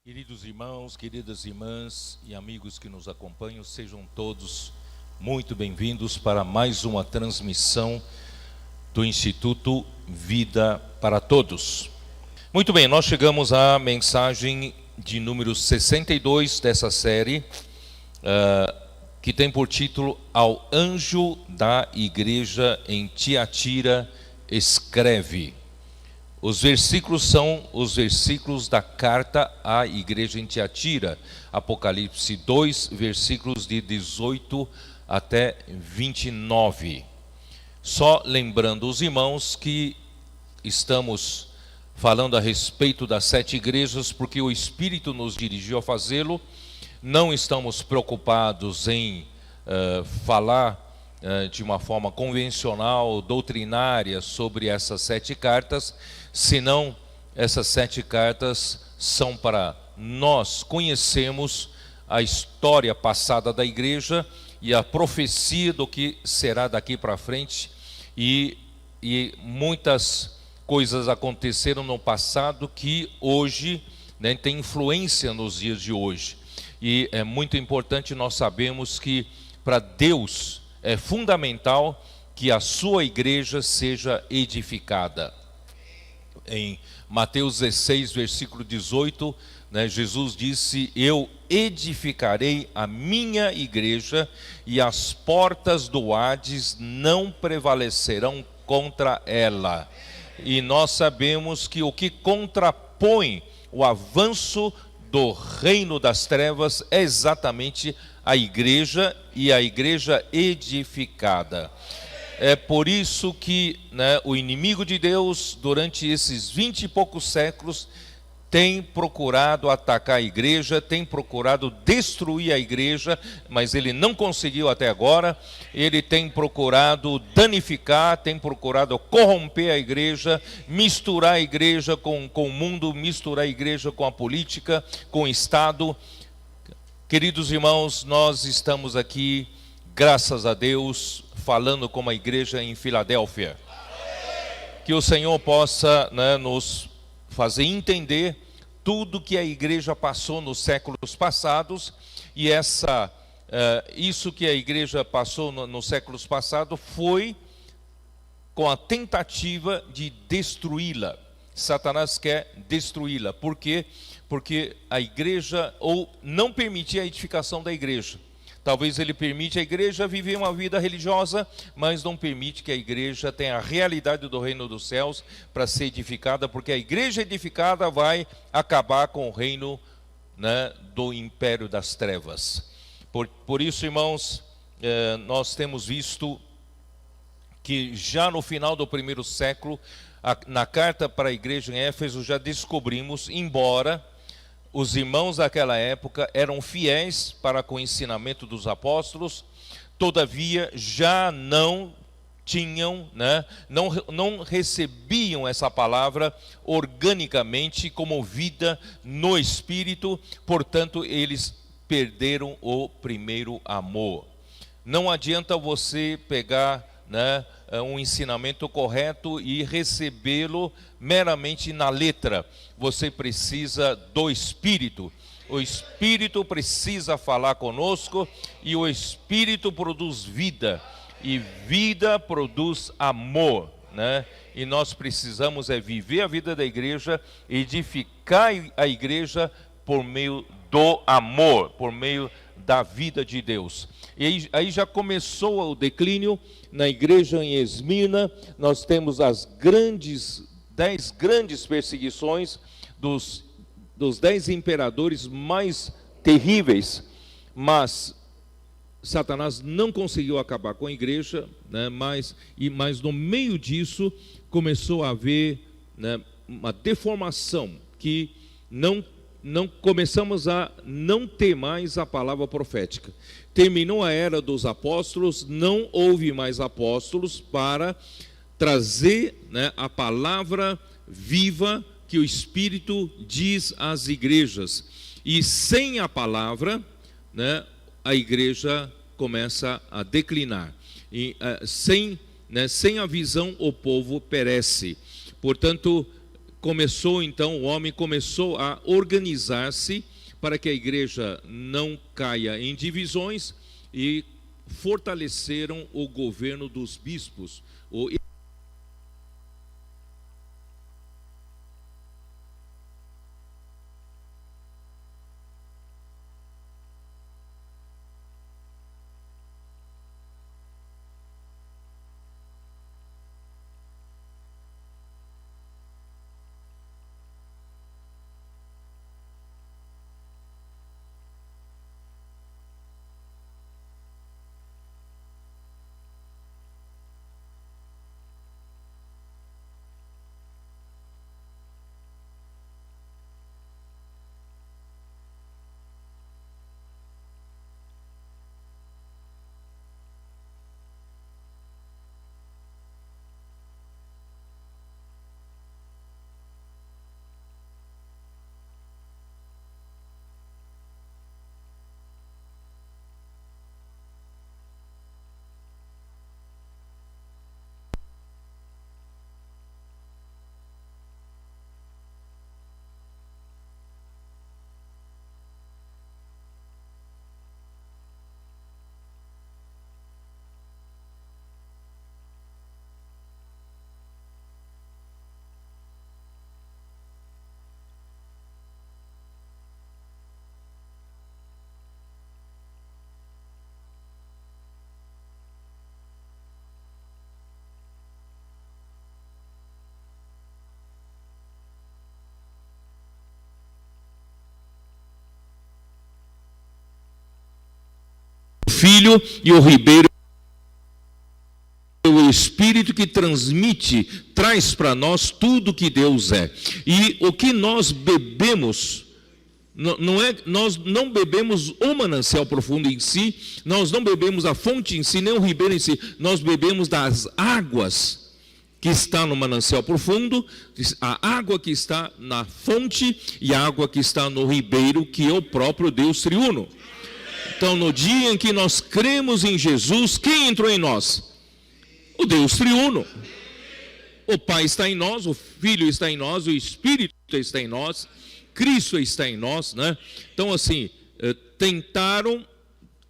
Queridos irmãos, queridas irmãs e amigos que nos acompanham, sejam todos muito bem-vindos para mais uma transmissão do Instituto Vida para Todos. Muito bem, nós chegamos à mensagem de número 62 dessa série, que tem por título Ao Anjo da Igreja em Tiatira escreve. Os versículos são os versículos da carta à igreja em Tiatira, Apocalipse 2, versículos de 18 até 29. Só lembrando os irmãos que estamos falando a respeito das 7 igrejas, porque o Espírito nos dirigiu a fazê-lo. Não estamos preocupados em falar de uma forma convencional, doutrinária, sobre essas 7 cartas, senão essas 7 cartas são para nós conhecermos a história passada da igreja e a profecia do que será daqui para frente, e muitas coisas aconteceram no passado que hoje, né, tem influência nos dias de hoje, e é muito importante nós sabermos que para Deus é fundamental que a sua igreja seja edificada. Em Mateus 16, versículo 18, né, Jesus disse: eu edificarei a minha igreja e as portas do Hades não prevalecerão contra ela. E nós sabemos que o que contrapõe o avanço do reino das trevas é exatamente a igreja, e a igreja edificada. É por isso que, né, o inimigo de Deus, durante esses 20 e poucos séculos, tem procurado atacar a igreja, tem procurado destruir a igreja, mas ele não conseguiu até agora. Ele tem procurado danificar, tem procurado corromper a igreja, misturar a igreja com o mundo, misturar a igreja com a política, com o Estado. Queridos irmãos, nós estamos aqui, graças a Deus, falando como a igreja em Filadélfia. Que o Senhor possa, né, nos fazer entender tudo que a igreja passou nos séculos passados, e isso que a igreja passou nos séculos passados foi com a tentativa de destruí-la. Satanás quer destruí-la. Por quê? Porque a igreja, ou não permitir a edificação da igreja. Talvez ele permite a igreja viver uma vida religiosa, mas não permite que a igreja tenha a realidade do reino dos céus para ser edificada, porque a igreja edificada vai acabar com o reino, né, do império das trevas. Por isso, irmãos, nós temos visto que já no final do primeiro século, na carta para a igreja em Éfeso, já descobrimos, embora os irmãos daquela época eram fiéis para com o ensinamento dos apóstolos, todavia já não tinham, né, não recebiam essa palavra organicamente como vida no Espírito, portanto eles perderam o primeiro amor. Não adianta você pegar, né, um ensinamento correto e recebê-lo meramente na letra. Você precisa do Espírito. O Espírito precisa falar conosco, e o Espírito produz vida, e vida produz amor, né? E nós precisamos viver a vida da igreja, edificar a igreja por meio do amor, por meio da vida de Deus. E aí já começou o declínio na igreja em Esmirna. Nós temos as 10 grandes perseguições dos 10 imperadores mais terríveis, mas Satanás não conseguiu acabar com a igreja, né? Mas no meio disso começou a haver, né, uma deformação que não começamos a não ter mais a palavra profética. Terminou a era dos apóstolos, não houve mais apóstolos para trazer, né, a palavra viva que o Espírito diz às igrejas. E sem a palavra, né, a igreja começa a declinar. E, sem a visão, o povo perece. Portanto, o homem começou a organizar-se para que a igreja não caia em divisões, e fortaleceram o governo dos bispos. Filho e o ribeiro, o Espírito que traz para nós tudo que Deus é. E o que nós bebemos, nós não bebemos o manancial profundo em si, nós não bebemos a fonte em si, nem o ribeiro em si, nós bebemos das águas que está no manancial profundo, a água que está na fonte e a água que está no ribeiro, que é o próprio Deus triuno. Então, no dia em que nós cremos em Jesus, quem entrou em nós? O Deus triuno. O Pai está em nós, o Filho está em nós, o Espírito está em nós, Cristo está em nós, né? Então, assim, tentaram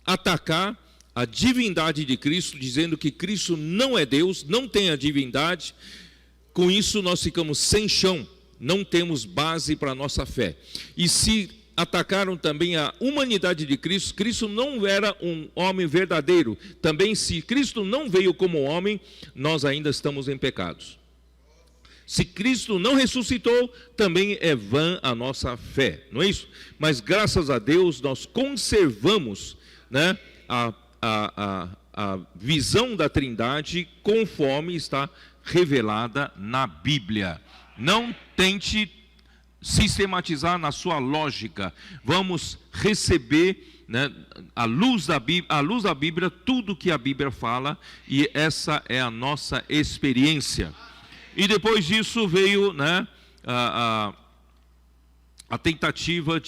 atacar a divindade de Cristo, dizendo que Cristo não é Deus, não tem a divindade. Com isso, nós ficamos sem chão, não temos base para a nossa fé. E se atacaram também a humanidade de Cristo, Cristo não era um homem verdadeiro. Também, se Cristo não veio como homem, nós ainda estamos em pecados. Se Cristo não ressuscitou, também é vã a nossa fé, não é isso? Mas graças a Deus nós conservamos, né, a visão da Trindade conforme está revelada na Bíblia. Não tente sistematizar na sua lógica. Vamos receber, né, à luz da Bíblia, tudo que a Bíblia fala, e essa é a nossa experiência. E depois disso veio, né, a tentativa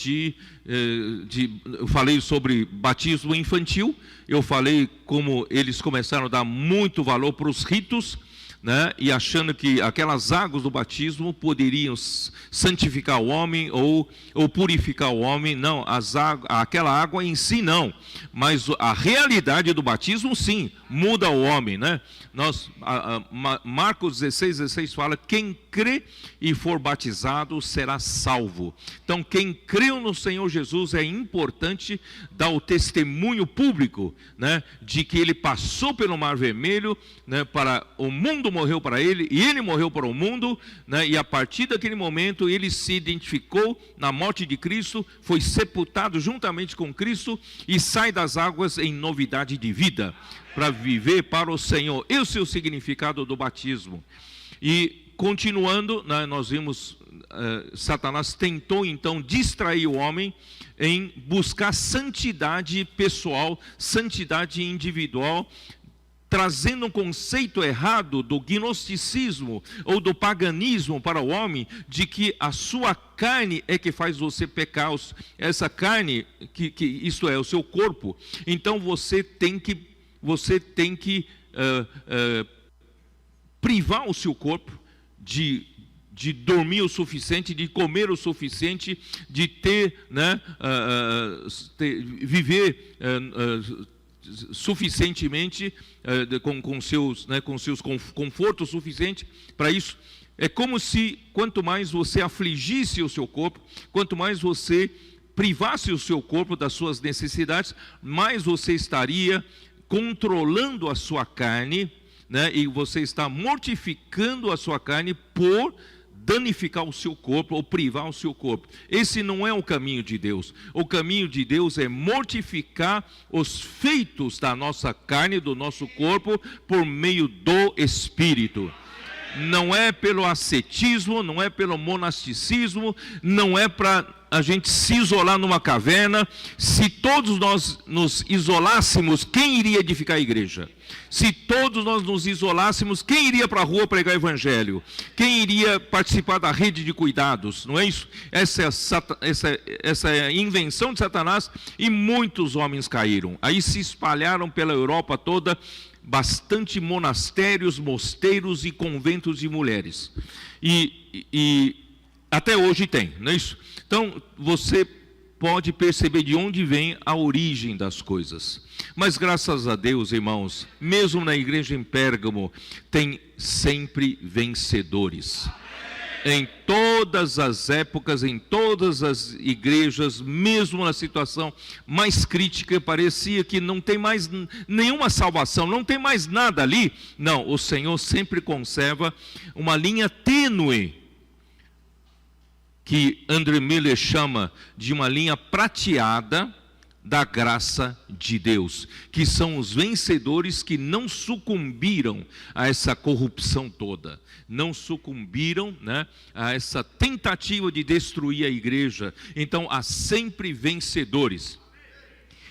eu falei sobre batismo infantil, eu falei como eles começaram a dar muito valor para os ritos, né, e achando que aquelas águas do batismo poderiam santificar o homem ou purificar o homem. Não, aquela água em si não, mas a realidade do batismo sim, muda o homem, né? Marcos 16 fala: quem crê e for batizado será salvo. Então, quem creu no Senhor Jesus, é importante dar o testemunho público, né, de que ele passou pelo Mar Vermelho, né, para o mundo morreu para ele, e ele morreu para o mundo, né, e a partir daquele momento ele se identificou na morte de Cristo, foi sepultado juntamente com Cristo e sai das águas em novidade de vida, para viver para o Senhor. Esse é o significado do batismo. E continuando, né, nós vimos, Satanás tentou então distrair o homem em buscar santidade pessoal, santidade individual, trazendo um conceito errado do gnosticismo ou do paganismo para o homem, de que a sua carne é que faz você pecar, essa carne, que isto é, o seu corpo. Então você tem que privar o seu corpo de dormir o suficiente, de comer o suficiente, de viver suficientemente, com seus confortos suficientes para isso. É como se, quanto mais você afligisse o seu corpo, quanto mais você privasse o seu corpo das suas necessidades, mais você estaria controlando a sua carne, né? E você está mortificando a sua carne por danificar o seu corpo ou privar o seu corpo. Esse não é o caminho de Deus. O caminho de Deus é mortificar os feitos da nossa carne, do nosso corpo, por meio do Espírito. Não é pelo ascetismo, não é pelo monasticismo, não é para a gente se isolar numa caverna. Se todos nós nos isolássemos, quem iria edificar a igreja? Se todos nós nos isolássemos, quem iria para a rua pregar o evangelho? Quem iria participar da rede de cuidados? Não é isso? Essa é a invenção de Satanás, e muitos homens caíram. Aí se espalharam pela Europa toda bastante monastérios, mosteiros e conventos de mulheres. E até hoje tem, não é isso? Então, você pode perceber de onde vem a origem das coisas. Mas graças a Deus, irmãos, mesmo na igreja em Pérgamo, tem sempre vencedores. Em todas as épocas, em todas as igrejas, mesmo na situação mais crítica, parecia que não tem mais nenhuma salvação, não tem mais nada ali. Não, o Senhor sempre conserva uma linha tênue, que André Miller chama de uma linha prateada da graça de Deus, que são os vencedores que não sucumbiram a essa corrupção toda, não sucumbiram, né, a essa tentativa de destruir a igreja. Então há sempre vencedores.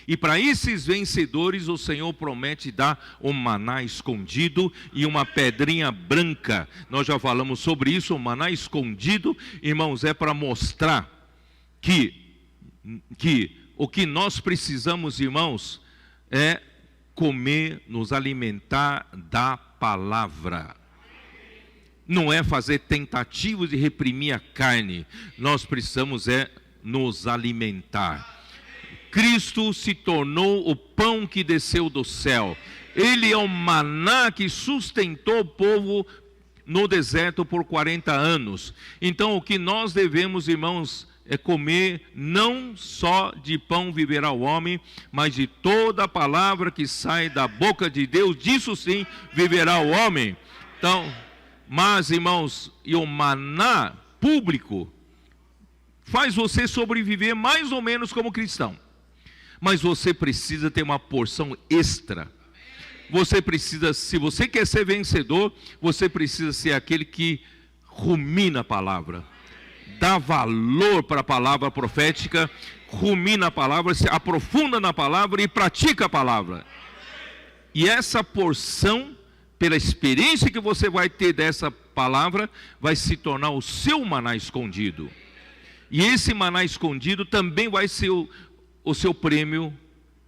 E para esses vencedores o Senhor promete dar um maná escondido e uma pedrinha branca. Nós já falamos sobre isso. O maná escondido, irmãos, é para mostrar que o que nós precisamos, irmãos, é comer, nos alimentar da palavra. Não é fazer tentativas de reprimir a carne. Nós precisamos nos alimentar. Cristo se tornou o pão que desceu do céu. Ele é o maná que sustentou o povo no deserto por 40 anos. Então o que nós devemos, irmãos, é comer não só de pão viverá o homem, mas de toda a palavra que sai da boca de Deus, disso sim viverá o homem. Então, mas irmãos, e o maná público faz você sobreviver mais ou menos como cristão. Mas você precisa ter uma porção extra. Você precisa, se você quer ser vencedor, você precisa ser aquele que rumina a palavra, dá valor para a palavra profética, rumina a palavra, se aprofunda na palavra e pratica a palavra. E essa porção, pela experiência que você vai ter dessa palavra, vai se tornar o seu maná escondido. E esse maná escondido também vai ser o seu prêmio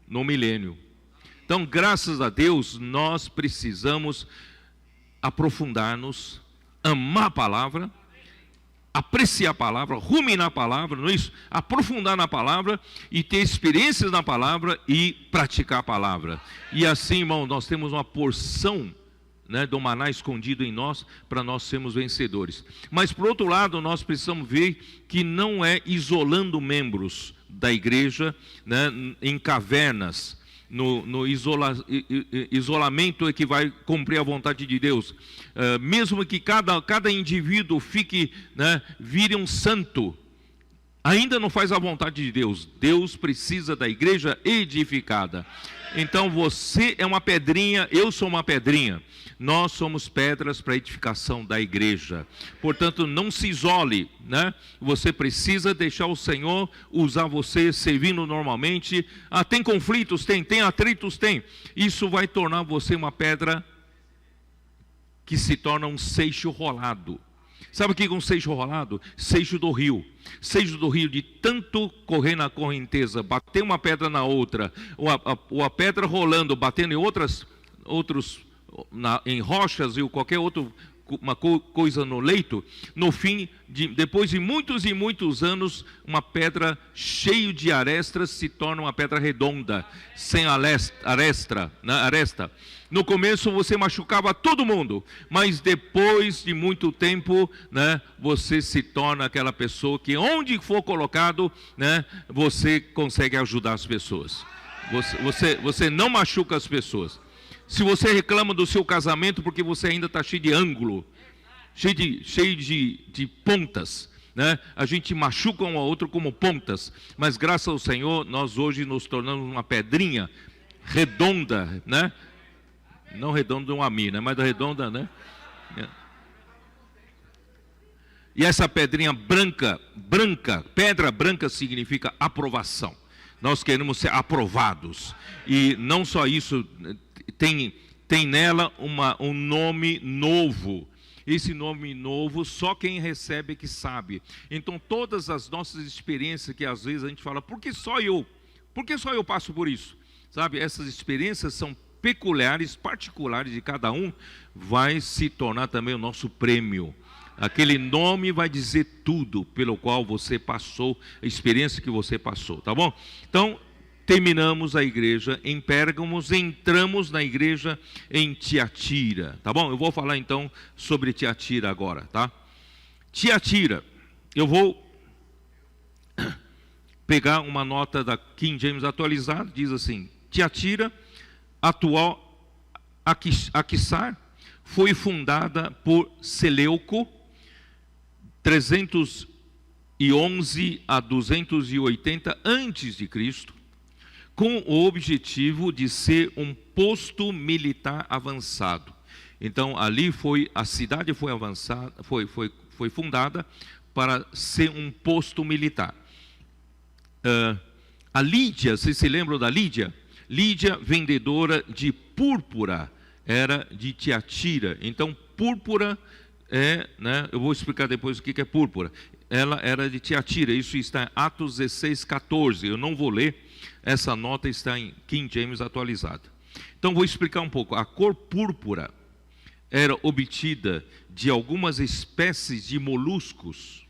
no milênio. Então, graças a Deus, nós precisamos aprofundar-nos, amar a palavra, apreciar a palavra, ruminar a palavra, não é isso? Aprofundar na palavra e ter experiências na palavra e praticar a palavra. E assim, irmão, nós temos uma porção, né, do maná escondido em nós, para nós sermos vencedores. Mas por outro lado, nós precisamos ver que não é isolando membros da igreja, né, em cavernas, no isolamento é que vai cumprir a vontade de Deus. Mesmo que cada indivíduo fique, né, vire um santo, ainda não faz a vontade de Deus. Deus precisa da igreja edificada. Então você é uma pedrinha, eu sou uma pedrinha. Nós somos pedras para a edificação da igreja. Portanto, não se isole, né? Você precisa deixar o Senhor usar você servindo normalmente. Ah, tem conflitos? Tem atritos? Tem. Isso vai tornar você uma pedra que se torna um seixo rolado. Sabe o que é um seixo rolado? Seixo do rio. Seixo do rio, de tanto correr na correnteza, bater uma pedra na outra, ou a pedra rolando, batendo em em rochas e qualquer outra coisa no leito, no fim, depois de muitos e muitos anos, uma pedra cheia de arestas se torna uma pedra redonda, sem aresta. No começo você machucava todo mundo, mas depois de muito tempo, né, você se torna aquela pessoa que onde for colocado, né, você consegue ajudar as pessoas. Você não machuca as pessoas. Se você reclama do seu casamento porque você ainda está cheio de ângulo, cheio de pontas, né? A gente machuca um ao outro como pontas, mas graças ao Senhor, nós hoje nos tornamos uma pedrinha redonda, né? Não redonda de uma mina, mas redonda, né? E essa pedrinha branca, pedra branca significa aprovação. Nós queremos ser aprovados. E não só isso, tem nela um nome novo. Esse nome novo, só quem recebe que sabe. Então, todas as nossas experiências que às vezes a gente fala, por que só eu? Por que só eu passo por isso? Sabe, essas experiências são peculiares, particulares de cada um, vai se tornar também o nosso prêmio. Aquele nome vai dizer tudo pelo qual você passou, a experiência que você passou, tá bom? Então, terminamos a igreja em Pérgamos, entramos na igreja em Tiatira, tá bom? Eu vou falar então sobre Tiatira agora, tá? Tiatira, eu vou pegar uma nota da King James atualizada, diz assim: Tiatira, atual Aquissar, foi fundada por Seleuco, 311 a 280 a.C., com o objetivo de ser um posto militar avançado. Então, ali a cidade foi avançada, foi fundada para ser um posto militar. A Lídia, vocês se lembram da Lídia? Lídia, vendedora de púrpura, era de Tiatira. Então, púrpura né, eu vou explicar depois o que é púrpura. Ela era de Tiatira, isso está em Atos 16:14. Eu não vou ler, essa nota está em King James atualizada. Então, vou explicar um pouco. A cor púrpura era obtida de algumas espécies de moluscos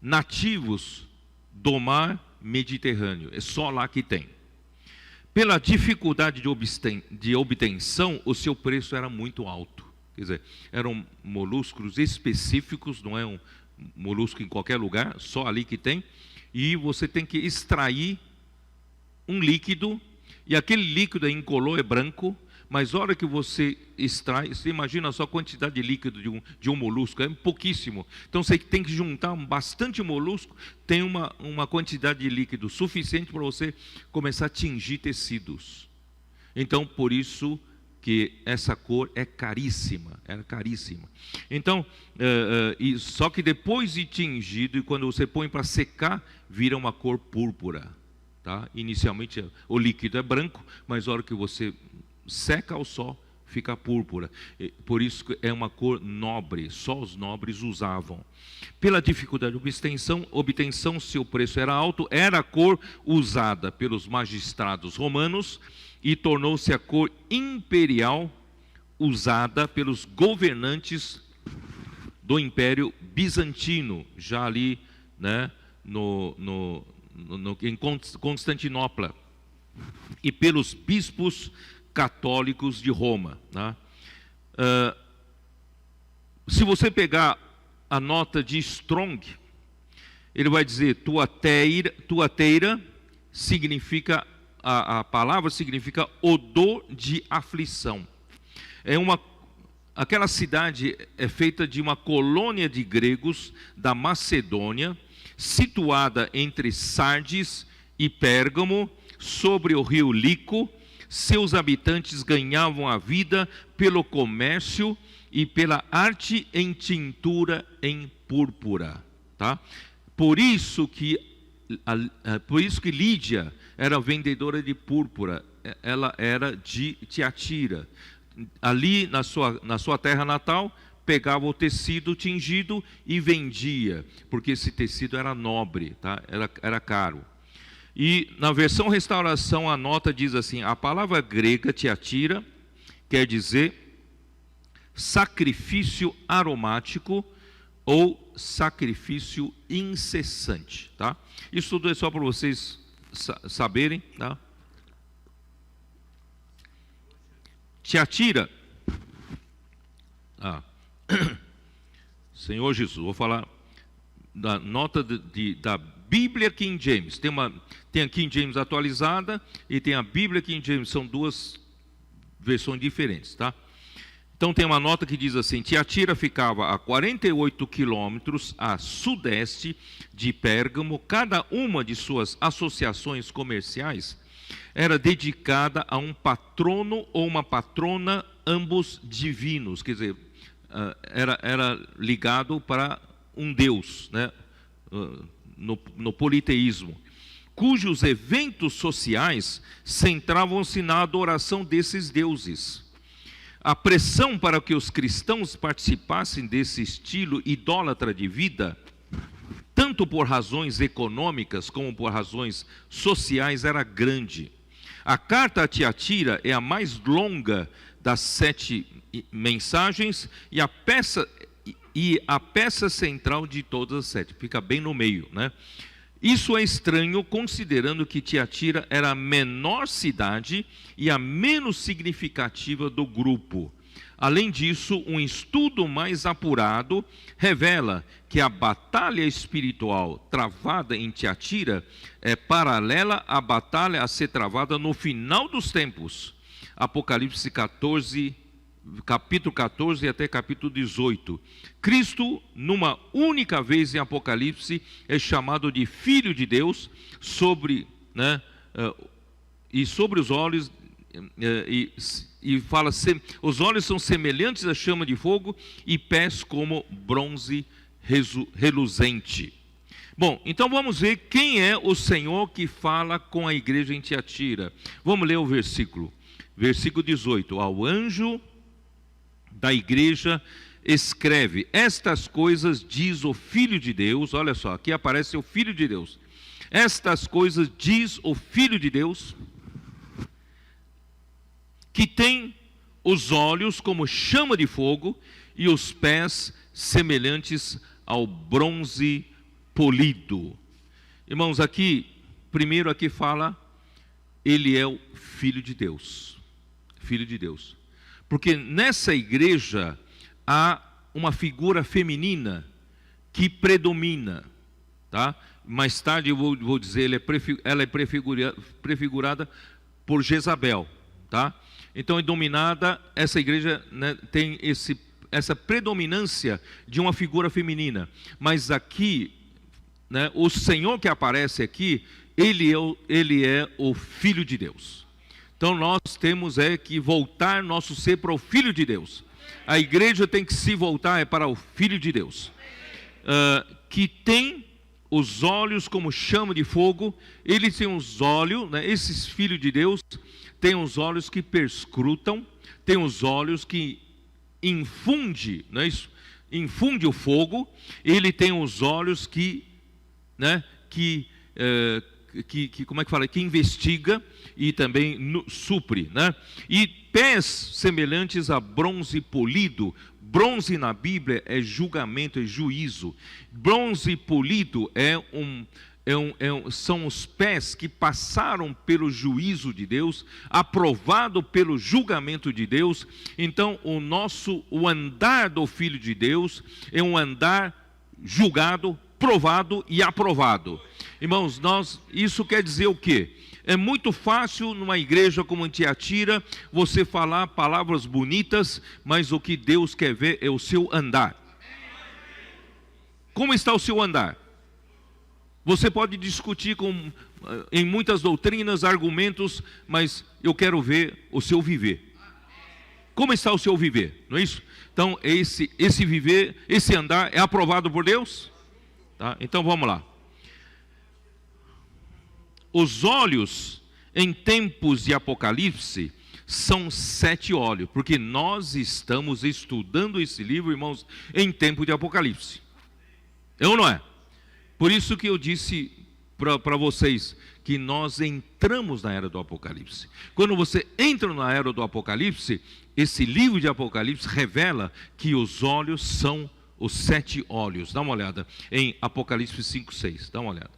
nativos do mar Mediterrâneo. É só lá que tem. Pela dificuldade de obtenção, o seu preço era muito alto. Quer dizer, eram moluscos específicos, não é um molusco em qualquer lugar, só ali que tem. E você tem que extrair um líquido, e aquele líquido é incolor, é branco, mas a hora que você extrai, você imagina só a quantidade de líquido de um molusco, é pouquíssimo. Então você tem que juntar bastante molusco, tem uma quantidade de líquido suficiente para você começar a tingir tecidos. Então, por isso que essa cor é caríssima, era caríssima. Então, só que depois de tingido, e quando você põe para secar, vira uma cor púrpura. Tá? Inicialmente o líquido é branco, mas a hora que você seca ao sol, fica púrpura. Por isso é uma cor nobre, só os nobres usavam. Pela dificuldade de obtenção, seu preço era alto, era a cor usada pelos magistrados romanos e tornou-se a cor imperial usada pelos governantes do Império Bizantino, já ali, né, em Constantinopla, e pelos bispos católicos de Roma. Né? Se você pegar a nota de Strong, ele vai dizer tuateira significa, a palavra significa odor de aflição. Aquela cidade é feita de uma colônia de gregos da Macedônia, situada entre Sardes e Pérgamo, sobre o rio Lico. Seus habitantes ganhavam a vida pelo comércio e pela arte em tintura em púrpura, tá? Por isso que Lídia era vendedora de púrpura. Ela era de Tiatira. Ali na sua terra natal, pegava o tecido tingido e vendia, porque esse tecido era nobre, tá? Era caro. E na versão Restauração a nota diz assim: a palavra grega Tiatira quer dizer sacrifício aromático ou sacrifício incessante, tá? Isso tudo é só para vocês saberem, tá? Tiatira, Senhor Jesus, vou falar da nota da Bíblia King James. Tem a King James atualizada e tem a Bíblia King James, são duas versões diferentes, tá? Então tem uma nota que diz assim: Tiatira ficava a 48 quilômetros a sudeste de Pérgamo. Cada uma de suas associações comerciais era dedicada a um patrono ou uma patrona, ambos divinos, quer dizer, era ligado para um Deus, né? No politeísmo, cujos eventos sociais centravam-se na adoração desses deuses. A pressão para que os cristãos participassem desse estilo idólatra de vida, tanto por razões econômicas como por razões sociais, era grande. A carta a Tiatira é a mais longa das 7 mensagens e a peça central de todas as 7, fica bem no meio, né? Isso é estranho, considerando que Tiatira era a menor cidade e a menos significativa do grupo. Além disso, um estudo mais apurado revela que a batalha espiritual travada em Tiatira é paralela à batalha a ser travada no final dos tempos. Apocalipse 14, capítulo 14 até capítulo 18. Cristo, numa única vez em Apocalipse, é chamado de Filho de Deus, e sobre os olhos, e fala, os olhos são semelhantes à chama de fogo e pés como bronze reluzente. Bom, então vamos ver quem é o Senhor que fala com a igreja em Tiatira. Vamos ler o versículo 18. Ao anjo da igreja escreve: estas coisas diz o Filho de Deus. Olha só, aqui aparece o Filho de Deus. Estas coisas diz o Filho de Deus, que tem os olhos como chama de fogo e os pés semelhantes ao bronze polido. Irmãos, primeiro aqui fala, ele é o Filho de Deus. Filho de Deus. Porque nessa igreja há uma figura feminina que predomina, tá? Mais tarde eu vou dizer, ela é prefigurada por Jezabel, tá? Então é dominada, essa igreja, né, tem essa predominância de uma figura feminina. Mas aqui, né, o Senhor que aparece aqui, ele é o Filho de Deus. Então nós temos que voltar nosso ser para o Filho de Deus. A igreja tem que se voltar para o Filho de Deus, que tem os olhos como chama de fogo. Ele tem os olhos, né, esses filhos de Deus tem os olhos que perscrutam, tem os olhos que infunde, não é isso? Infunde o fogo. Ele tem os olhos que, né, como é que fala? Que investiga e também supre, né? E pés semelhantes a bronze polido. Bronze na Bíblia é julgamento, é juízo. Bronze polido são os pés que passaram pelo juízo de Deus, aprovado pelo julgamento de Deus. Então o andar do Filho de Deus é um andar julgado, provado e aprovado. Irmãos, isso quer dizer o quê? É muito fácil numa igreja como em Tiatira você falar palavras bonitas, mas o que Deus quer ver é o seu andar. Como está o seu andar? Você pode discutir com em muitas doutrinas, argumentos, mas eu quero ver o seu viver. Como está o seu viver? Não é isso? Então, esse viver, esse andar é aprovado por Deus? Tá? Então, vamos lá. Os olhos em tempos de Apocalipse são 7 olhos, porque nós estamos estudando esse livro, irmãos, em tempo de Apocalipse. É ou não é? Por isso que eu disse para vocês que nós entramos na era do Apocalipse. Quando você entra na era do Apocalipse, esse livro de Apocalipse revela que os olhos são os 7 olhos. Dá uma olhada em Apocalipse 5:6. Dá uma olhada.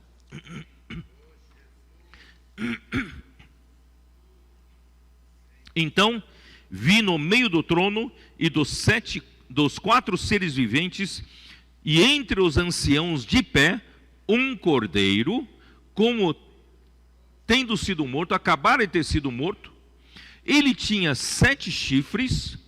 Então vi no meio do trono e dos 4 seres viventes, e entre os anciãos de pé, um cordeiro, como tendo sido morto, acabara de ter sido morto. Ele tinha 7 chifres,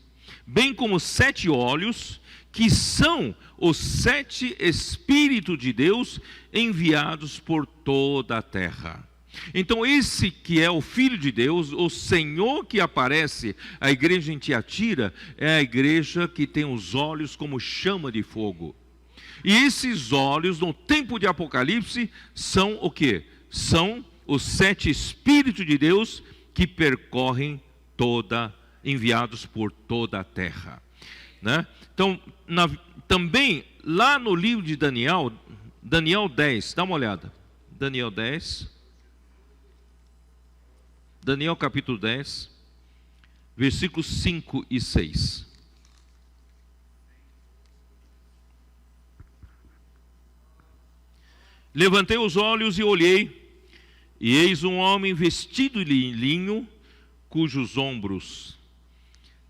bem como 7 olhos, que são os 7 Espíritos de Deus enviados por toda a terra. Então esse que é o Filho de Deus, o Senhor que aparece à igreja em Tiatira, é a igreja que tem os olhos como chama de fogo. E esses olhos, no tempo de Apocalipse, são o quê? São os 7 Espíritos de Deus que percorrem enviados por toda a terra, né? Então, também, lá no livro de Daniel, Daniel 10, dá uma olhada, Daniel 10, Daniel capítulo 10, versículos 5 e 6. Levantei os olhos e olhei, e eis um homem vestido de linho, cujos ombros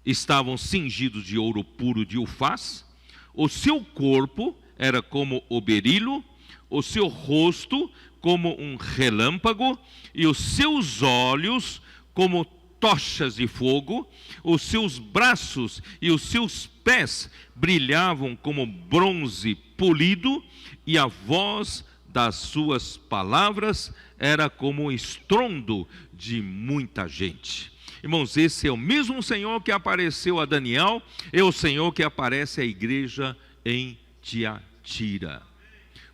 estavam cingidos de ouro puro de Ufaz. O seu corpo era como o berilo, o seu rosto como um relâmpago, e os seus olhos como tochas de fogo. Os seus braços e os seus pés brilhavam como bronze polido, e a voz das suas palavras era como o estrondo de muita gente. Irmãos, esse é o mesmo Senhor que apareceu a Daniel, é o Senhor que aparece à igreja em Tiatira.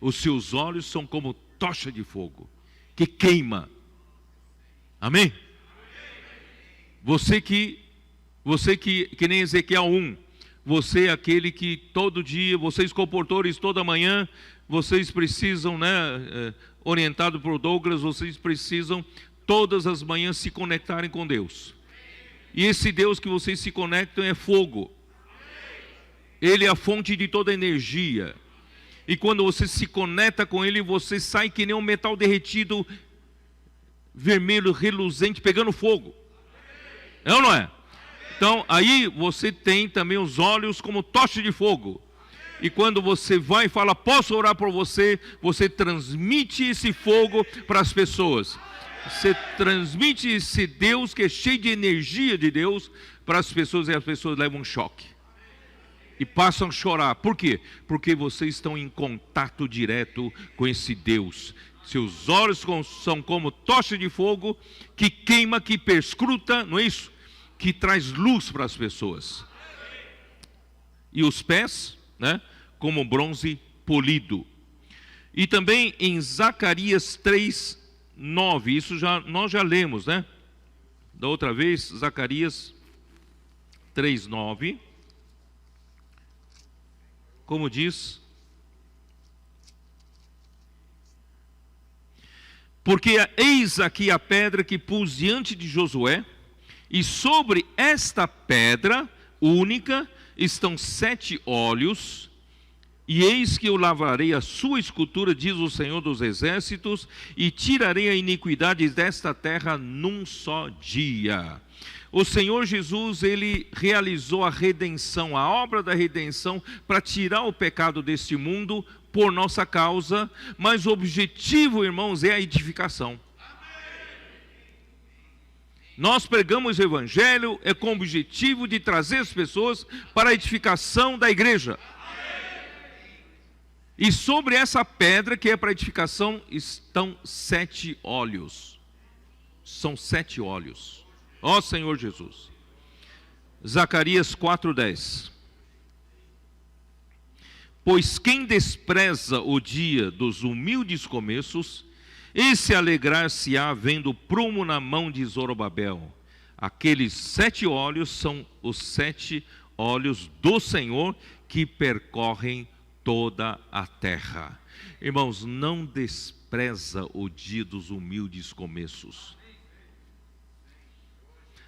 Os seus olhos são como tocha de fogo, que queima. Amém? Você que nem Ezequiel 1, você é aquele que todo dia, vocês comportores toda manhã, vocês precisam, orientado por Douglas, vocês precisam todas as manhãs se conectarem com Deus. E esse Deus que vocês se conectam é fogo. Ele é a fonte de toda energia. E quando você se conecta com Ele, você sai que nem um metal derretido, vermelho, reluzente, pegando fogo. É ou não é? Então, aí você tem também os olhos como tocha de fogo. E quando você vai e fala, posso orar por você, você transmite esse fogo para as pessoas. Você transmite esse Deus que é cheio de energia de Deus para as pessoas, e as pessoas levam um choque. E passam a chorar. Por quê? Porque vocês estão em contato direto com esse Deus. Seus olhos são como tocha de fogo, que queima, que perscruta, não é isso? Que traz luz para as pessoas. E os pés, como bronze polido. E também em Zacarias 3:9, isso nós já lemos, Da outra vez, Zacarias 3:9, como diz: porque eis aqui a pedra que pus diante de Josué, e sobre esta pedra única estão 7 olhos, e eis que eu lavrarei a sua escultura, diz o Senhor dos Exércitos, e tirarei a iniquidade desta terra num só dia. O Senhor Jesus, Ele realizou a redenção, a obra da redenção, para tirar o pecado deste mundo por nossa causa, mas o objetivo, irmãos, é a edificação. Nós pregamos o Evangelho com o objetivo de trazer as pessoas para a edificação da igreja. E sobre essa pedra que é para edificação estão 7 olhos. São 7 olhos. Ó Senhor Jesus. Zacarias 4:10. Pois quem despreza o dia dos humildes começos, esse alegrar-se-á vendo o prumo na mão de Zorobabel. Aqueles 7 olhos são os 7 olhos do Senhor que percorrem toda a terra. Irmãos, não despreza o dia dos humildes começos.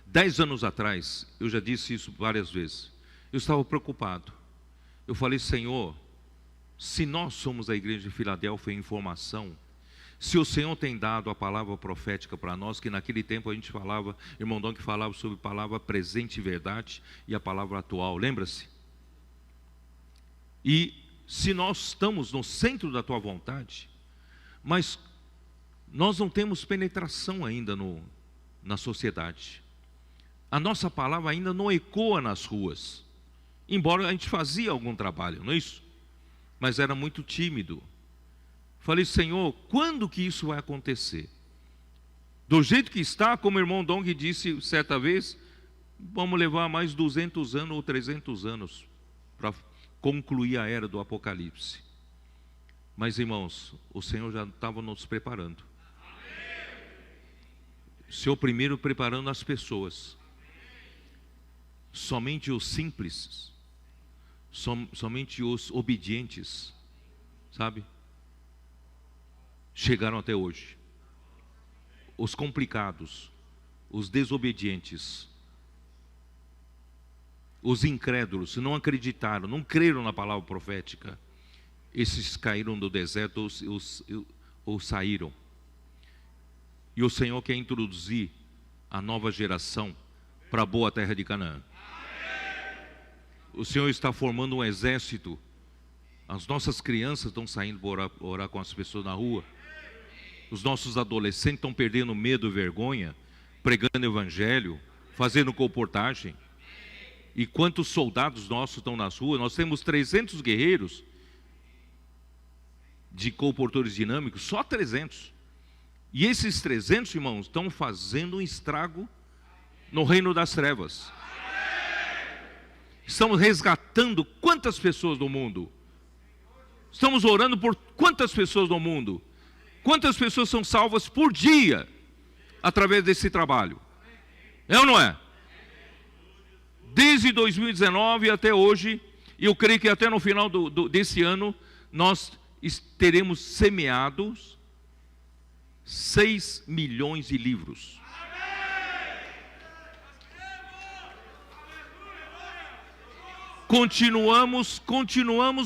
10 anos atrás, eu já disse isso várias vezes, eu estava preocupado. Eu falei, Senhor, se nós somos a igreja de Filadélfia em formação, se o Senhor tem dado a palavra profética para nós, que naquele tempo a gente falava, irmão Dom que falava sobre a palavra presente e verdade e a palavra atual, lembra-se? E se nós estamos no centro da tua vontade, mas nós não temos penetração ainda na sociedade. A nossa palavra ainda não ecoa nas ruas, embora a gente fazia algum trabalho, não é isso? Mas era muito tímido. Falei, Senhor, quando que isso vai acontecer? Do jeito que está, como o irmão Dong disse certa vez, vamos levar mais 200 anos ou 300 anos para concluir a era do Apocalipse. Mas, irmãos, o Senhor já estava nos preparando. O Senhor primeiro preparando as pessoas. Somente os simples, somente os obedientes, sabe? Chegaram até hoje. Os complicados, os desobedientes, os incrédulos, não acreditaram, não creram na palavra profética, esses caíram do deserto ou saíram. E o Senhor quer introduzir a nova geração para a boa terra de Canaã. O Senhor está formando um exército. As nossas crianças estão saindo para orar com as pessoas na rua. Os nossos adolescentes estão perdendo medo e vergonha, pregando evangelho, fazendo comportagem. E quantos soldados nossos estão nas ruas? Nós temos 300 guerreiros de comportores dinâmicos, só 300. E esses 300, irmãos, estão fazendo um estrago no reino das trevas. Estamos resgatando quantas pessoas do mundo? Estamos orando por quantas pessoas do mundo? Quantas pessoas são salvas por dia através desse trabalho? É ou não é? Desde 2019 até hoje, e eu creio que até no final desse ano, nós teremos semeados 6 milhões de livros. Continuamos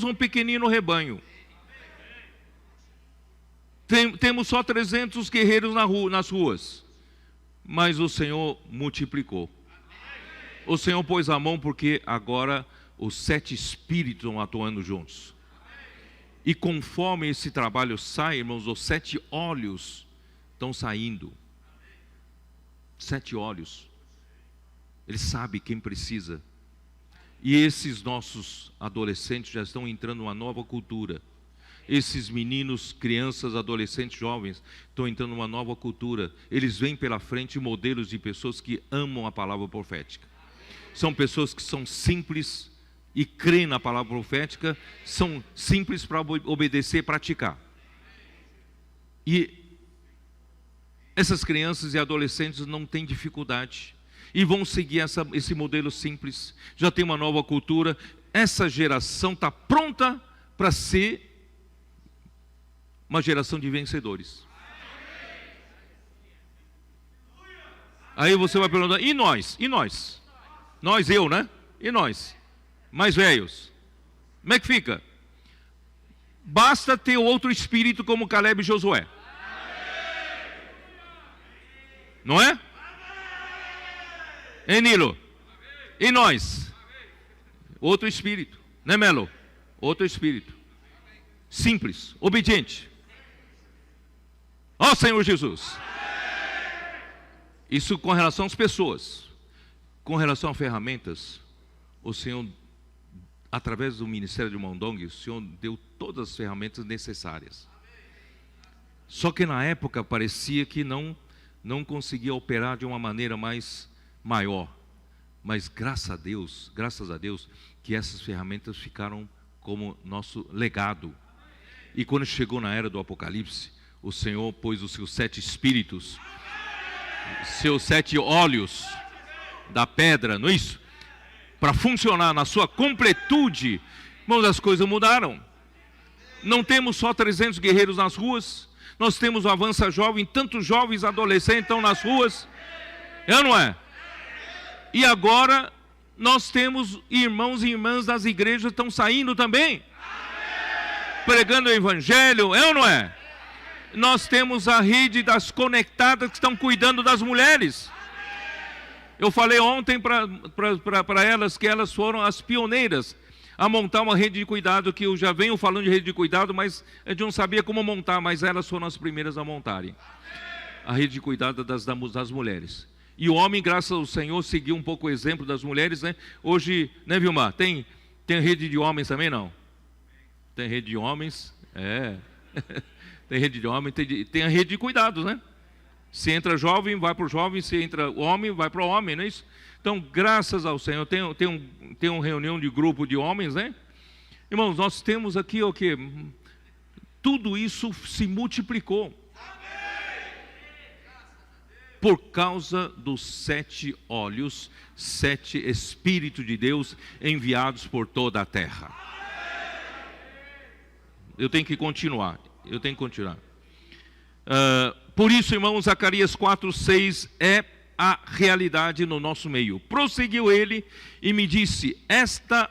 um pequenino rebanho. Temos só 300 guerreiros nas ruas, mas o Senhor multiplicou. O Senhor pôs a mão porque agora os 7 espíritos estão atuando juntos. E conforme esse trabalho sai, irmãos, os 7 olhos estão saindo. 7 olhos. Ele sabe quem precisa. E esses nossos adolescentes já estão entrando numa nova cultura. Esses meninos, crianças, adolescentes, jovens, estão entrando numa nova cultura. Eles veem pela frente modelos de pessoas que amam a palavra profética. São pessoas que são simples e creem na palavra profética, são simples para obedecer e praticar. E essas crianças e adolescentes não têm dificuldade. E vão seguir esse modelo simples. Já tem uma nova cultura. Essa geração está pronta para ser uma geração de vencedores. Aí você vai perguntar, e nós? E nós? Nós, eu, né? E nós? Mais velhos? Como é que fica? Basta ter outro espírito como Caleb e Josué. Não é? Hein, Nilo? E nós? Outro espírito, né, Melo? Outro espírito. Simples, obediente. Ó Senhor Jesus. Isso com relação às pessoas. Com relação a ferramentas, o Senhor através do ministério de Mondong, o Senhor deu todas as ferramentas necessárias. Só que na época parecia que não conseguia operar de uma maneira maior. Mas graças a Deus, que essas ferramentas ficaram como nosso legado. E quando chegou na era do Apocalipse, o Senhor pôs os seus 7 espíritos, seus 7 olhos da pedra, não é isso? Para funcionar na sua completude. Irmãos, as coisas mudaram. Não temos só 300 guerreiros nas ruas, nós temos o Avança Jovem, tantos jovens adolescentes estão nas ruas, é ou não é? E agora nós temos irmãos e irmãs das igrejas que estão saindo também, pregando o Evangelho, é ou não é? Nós temos a rede das conectadas que estão cuidando das mulheres. Eu falei ontem para elas que elas foram as pioneiras a montar uma rede de cuidado, que eu já venho falando de rede de cuidado, mas a gente não sabia como montar, mas elas foram as primeiras a montarem a rede de cuidado das mulheres. E o homem, graças ao Senhor, seguiu um pouco o exemplo das mulheres, né? Hoje, né, Vilmar? Tem rede de homens também, não? Tem rede de homens? Tem rede de homens, tem a rede de cuidados, né? Se entra jovem, vai para o jovem. Se entra homem, vai para o homem, não é isso? Então, graças ao Senhor, tem uma reunião de grupo de homens, né? Irmãos, nós temos aqui o quê? Tudo isso se multiplicou. Por causa dos 7 olhos, 7 Espíritos de Deus enviados por toda a terra. Eu tenho que continuar. Por isso, irmãos, Zacarias 4:6 é a realidade no nosso meio. Prosseguiu ele e me disse: esta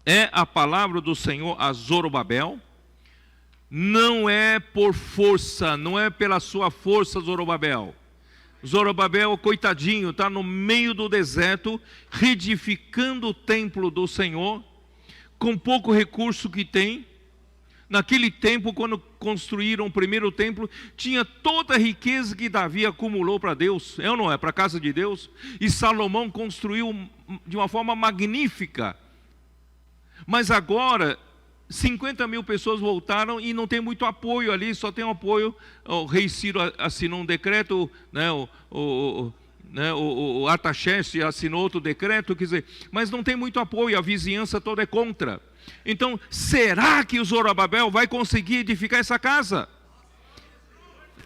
é a palavra do Senhor a Zorobabel. Não é por força, não é pela sua força, Zorobabel. Zorobabel, coitadinho, está no meio do deserto, reedificando o templo do Senhor, com pouco recurso que tem. Naquele tempo, quando construíram o primeiro templo, tinha toda a riqueza que Davi acumulou para Deus, é ou não é? Para a casa de Deus. E Salomão construiu de uma forma magnífica. Mas agora, 50 mil pessoas voltaram e não tem muito apoio ali, só tem um apoio. O rei Ciro assinou um decreto, né, o Artaxerxes assinou outro decreto, quer dizer, mas não tem muito apoio, a vizinhança toda é contra. Então, será que o Zorobabel vai conseguir edificar essa casa?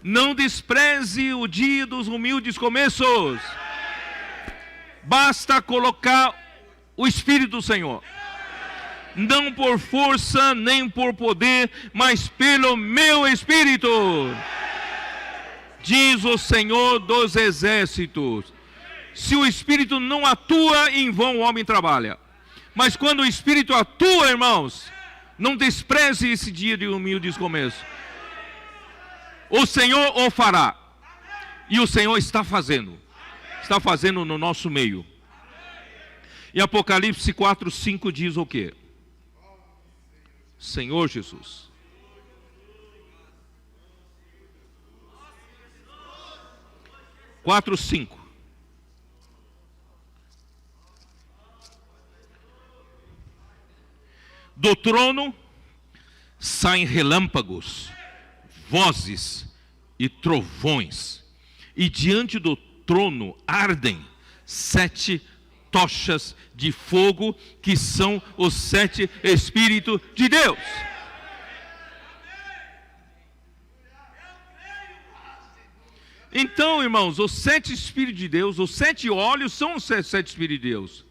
Não despreze o dia dos humildes começos. Basta colocar o Espírito do Senhor. Não por força, nem por poder, mas pelo meu Espírito, diz o Senhor dos Exércitos. Se o Espírito não atua, em vão o homem trabalha. Mas quando o Espírito atua, irmãos, não despreze esse dia de humildes começos. O Senhor o fará. E o Senhor está fazendo. Está fazendo no nosso meio. E Apocalipse 4:5 diz o quê? Senhor Jesus. Quatro, 5. Do trono saem relâmpagos, vozes e trovões, e diante do trono ardem 7 tochas de fogo, que são os 7 Espíritos de Deus. Então, irmãos, os 7 Espíritos de Deus, os 7 olhos são os 7 Espíritos de Deus.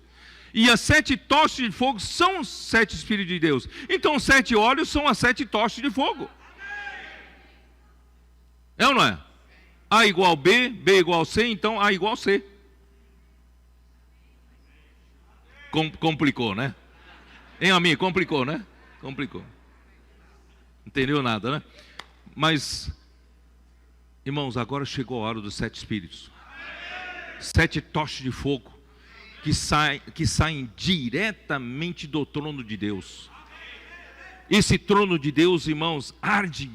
E as 7 tochas de fogo são os 7 Espíritos de Deus. Então, os 7 olhos são as 7 tochas de fogo. É ou não é? A igual B, B igual C, então A igual C. Complicou, né? Hein, amigo? Complicou, né? Complicou. Não entendeu nada, né? Mas, irmãos, agora chegou a hora dos 7 Espíritos. 7 tochas de fogo. Que saem diretamente do trono de Deus. Esse trono de Deus, irmãos, arde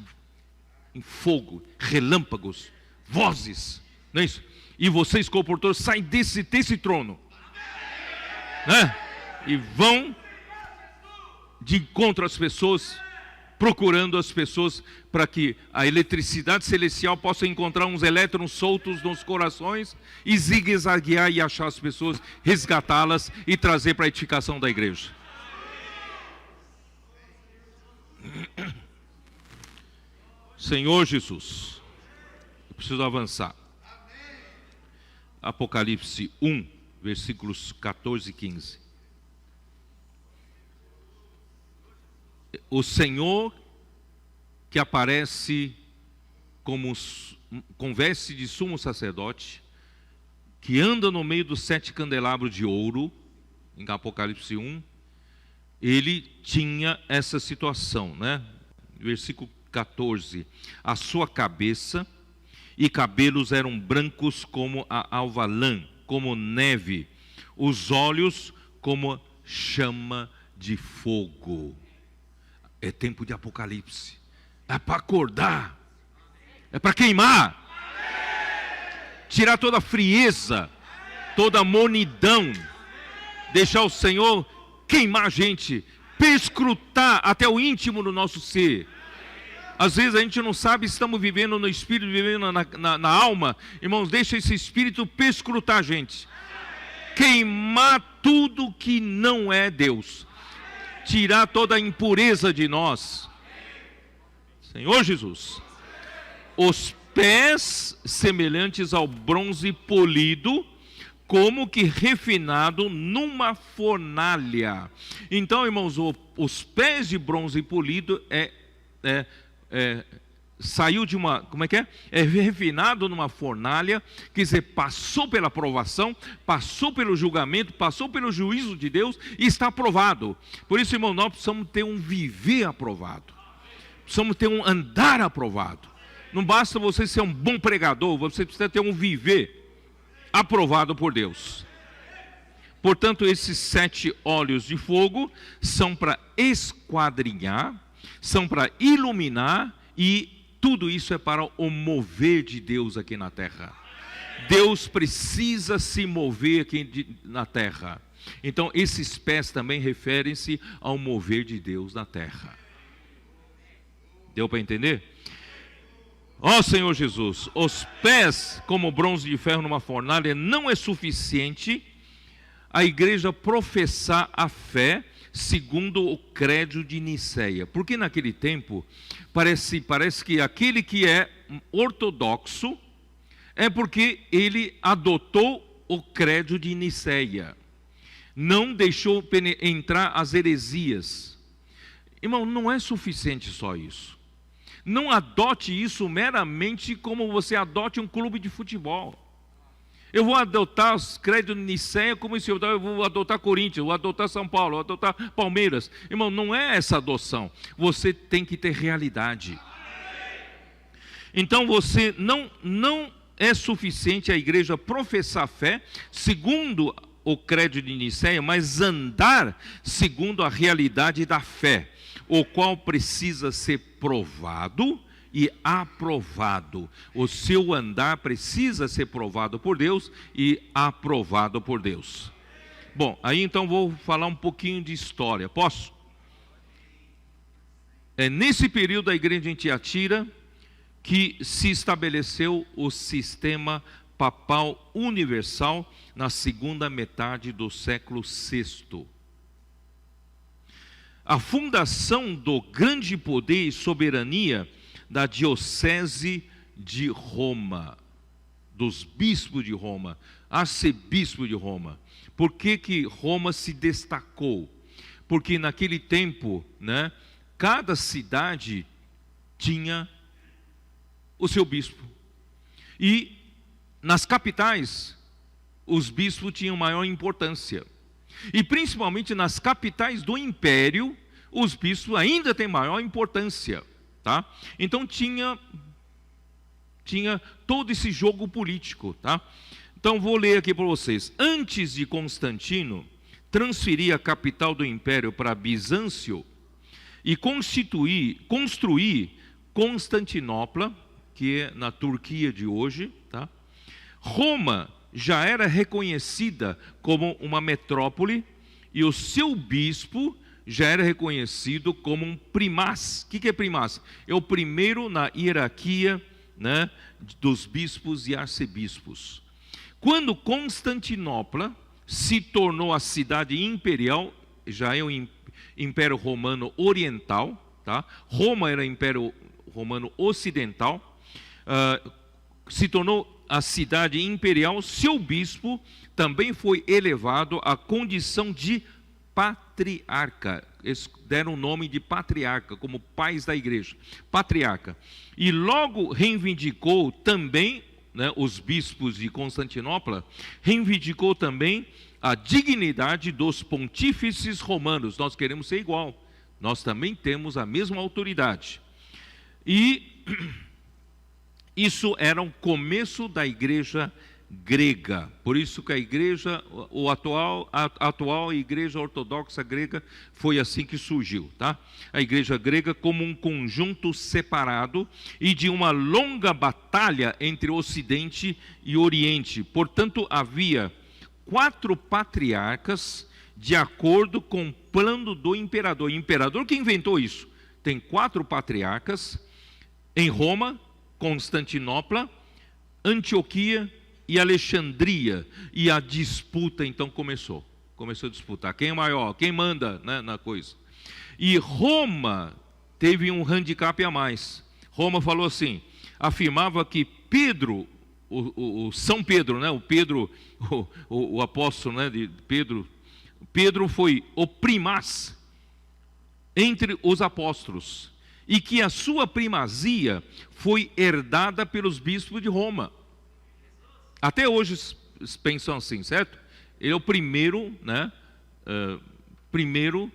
em fogo, relâmpagos, vozes, não é isso? E vocês, comportores, saem desse trono, né? E vão de encontro às pessoas, procurando as pessoas para que a eletricidade celestial possa encontrar uns elétrons soltos nos corações e zigue-zaguear e achar as pessoas, resgatá-las e trazer para a edificação da igreja. Senhor Jesus, eu preciso avançar. Apocalipse 1, versículos 14 e 15. O Senhor que aparece com veste de sumo sacerdote, que anda no meio dos 7 candelabros de ouro, em Apocalipse 1, ele tinha essa situação, né? Versículo 14: a sua cabeça e cabelos eram brancos como a alva-lã, como neve, os olhos como chama de fogo. É tempo de Apocalipse, é para acordar, é para queimar, tirar toda a frieza, toda a monidão, deixar o Senhor queimar a gente, perscrutar até o íntimo do nosso ser. Às vezes a gente não sabe se estamos vivendo no Espírito, vivendo na alma. Irmãos, deixa esse Espírito perscrutar a gente, queimar tudo que não é Deus, tirar toda a impureza de nós. Senhor Jesus, os pés semelhantes ao bronze polido, como que refinado numa fornalha. Então, irmãos, os pés de bronze polido saiu de uma, como é que é? É refinado numa fornalha, quer dizer, passou pela provação, passou pelo julgamento, passou pelo juízo de Deus e está aprovado. Por isso, irmão, nós precisamos ter um viver aprovado, precisamos ter um andar aprovado. Não basta você ser um bom pregador, você precisa ter um viver aprovado por Deus. Portanto, esses 7 olhos de fogo são para esquadrinhar, são para iluminar, e tudo isso é para o mover de Deus aqui na terra. Deus precisa se mover aqui na terra. Então, esses pés também referem-se ao mover de Deus na terra. Deu para entender? Ó Senhor Jesus, os pés como bronze de ferro numa fornalha não é suficiente a igreja professar a fé segundo o credo de Niceia, porque naquele tempo parece que aquele que é ortodoxo é porque ele adotou o credo de Niceia, não deixou entrar as heresias. Irmão, não é suficiente só isso. Não adote isso meramente como você adote um clube de futebol. Eu vou adotar os créditos de Niceia como se eu vou adotar Corinthians, vou adotar São Paulo, vou adotar Palmeiras. Irmão, não é essa adoção. Você tem que ter realidade. Então você não é suficiente a igreja professar fé segundo o credo de Niceia, mas andar segundo a realidade da fé, o qual precisa ser provado e aprovado. O seu andar precisa ser provado por Deus e aprovado por Deus. Bom, aí então vou falar um pouquinho de história. Posso? É nesse período da igreja em Tiatira que se estabeleceu o sistema papal universal na segunda metade do século VI. A fundação do grande poder e soberania da diocese de Roma, dos bispos de Roma, arcebispo de Roma. Por que Roma se destacou? Porque naquele tempo, né, cada cidade tinha o seu bispo. E nas capitais, os bispos tinham maior importância. E principalmente nas capitais do império, os bispos ainda têm maior importância. Tá? Então tinha todo esse jogo político, tá? Então vou ler aqui para vocês. Antes de Constantino transferir a capital do império para Bizâncio e construir Constantinopla, que é na Turquia de hoje, tá? Roma já era reconhecida como uma metrópole e o seu bispo já era reconhecido como um primaz. O que é primaz? É o primeiro na hierarquia, né, dos bispos e arcebispos. Quando Constantinopla se tornou a cidade imperial, já é o Império Romano Oriental, tá? Roma era o Império Romano Ocidental, se tornou a cidade imperial, seu bispo também foi elevado à condição de patriarca. Eles deram o nome de patriarca, como pais da igreja, patriarca. E logo reivindicou também, né, os bispos de Constantinopla, reivindicou também a dignidade dos pontífices romanos. Nós queremos ser igual, nós também temos a mesma autoridade. E isso era o começo da igreja grega. Por isso que a igreja, a atual igreja ortodoxa grega, foi assim que surgiu, tá? A igreja grega como um conjunto separado e de uma longa batalha entre Ocidente e Oriente. Portanto, havia 4 patriarcas de acordo com o plano do imperador. O imperador que inventou isso. Tem 4 patriarcas em Roma, Constantinopla, Antioquia e Alexandria. E a disputa então começou a disputar. Quem é maior? Quem manda, né, na coisa? E Roma teve um handicap a mais. Roma falou assim, afirmava que Pedro, o São Pedro, né, o apóstolo, né, de Pedro foi o primaz entre os apóstolos, e que a sua primazia foi herdada pelos bispos de Roma. Até hoje pensam assim, certo? Ele é o primeiro, né, primeiro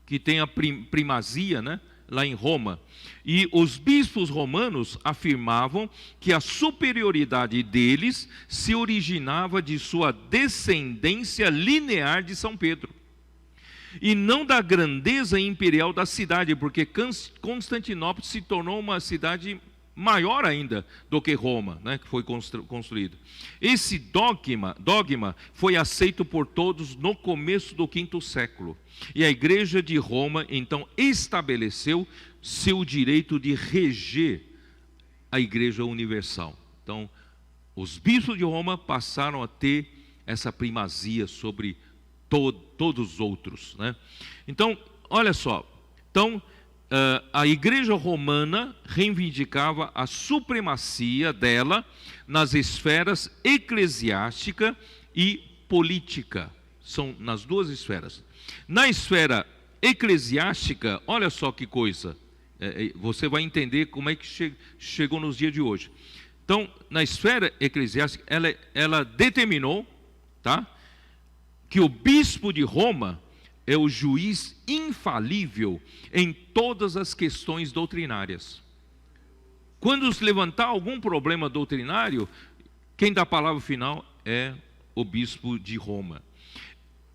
que tem a primazia, né, lá em Roma. E os bispos romanos afirmavam que a superioridade deles se originava de sua descendência linear de São Pedro, e não da grandeza imperial da cidade, porque Constantinopla se tornou uma cidade maior ainda do que Roma, né, que foi construída. Esse dogma foi aceito por todos no começo do V século. E a igreja de Roma, então, estabeleceu seu direito de reger a igreja universal. Então, os bispos de Roma passaram a ter essa primazia sobre todos os outros, né? Então, olha só. Então, a igreja romana reivindicava a supremacia dela nas esferas eclesiástica e política. São nas duas esferas. Na esfera eclesiástica, olha só que coisa, você vai entender como é que chegou nos dias de hoje. Então, na esfera eclesiástica, ela determinou, tá, que o bispo de Roma é o juiz infalível em todas as questões doutrinárias. Quando se levantar algum problema doutrinário, quem dá a palavra final é o bispo de Roma.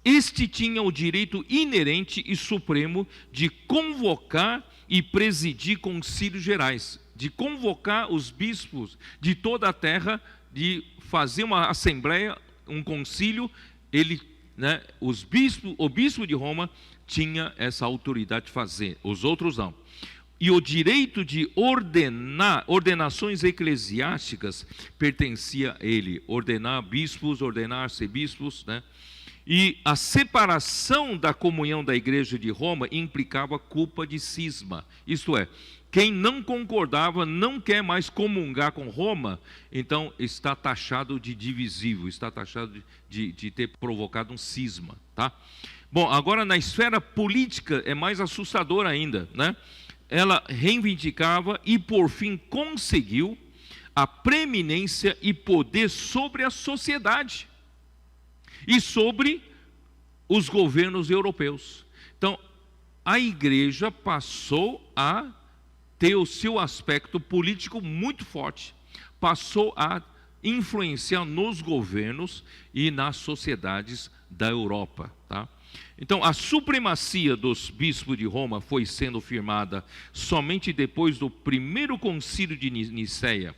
Este tinha o direito inerente e supremo de convocar e presidir concílios gerais, de convocar os bispos de toda a terra, de fazer uma assembleia, um concílio. Ele, né, o bispo de Roma tinha essa autoridade de fazer, os outros não. E o direito de ordenações eclesiásticas pertencia a ele, ordenar bispos, ordenar arcebispos, né? E a separação da comunhão da igreja de Roma implicava culpa de cisma, isto é, quem não concordava, não quer mais comungar com Roma, então está taxado de divisível, está taxado de ter provocado um cisma, tá? Bom, agora na esfera política é mais assustador ainda, né? Ela reivindicava e por fim conseguiu a preeminência e poder sobre a sociedade e sobre os governos europeus. Então, a igreja passou a ter o seu aspecto político muito forte, passou a influenciar nos governos e nas sociedades da Europa, tá? Então, a supremacia dos bispos de Roma foi sendo firmada somente depois do primeiro concílio de Nicéia.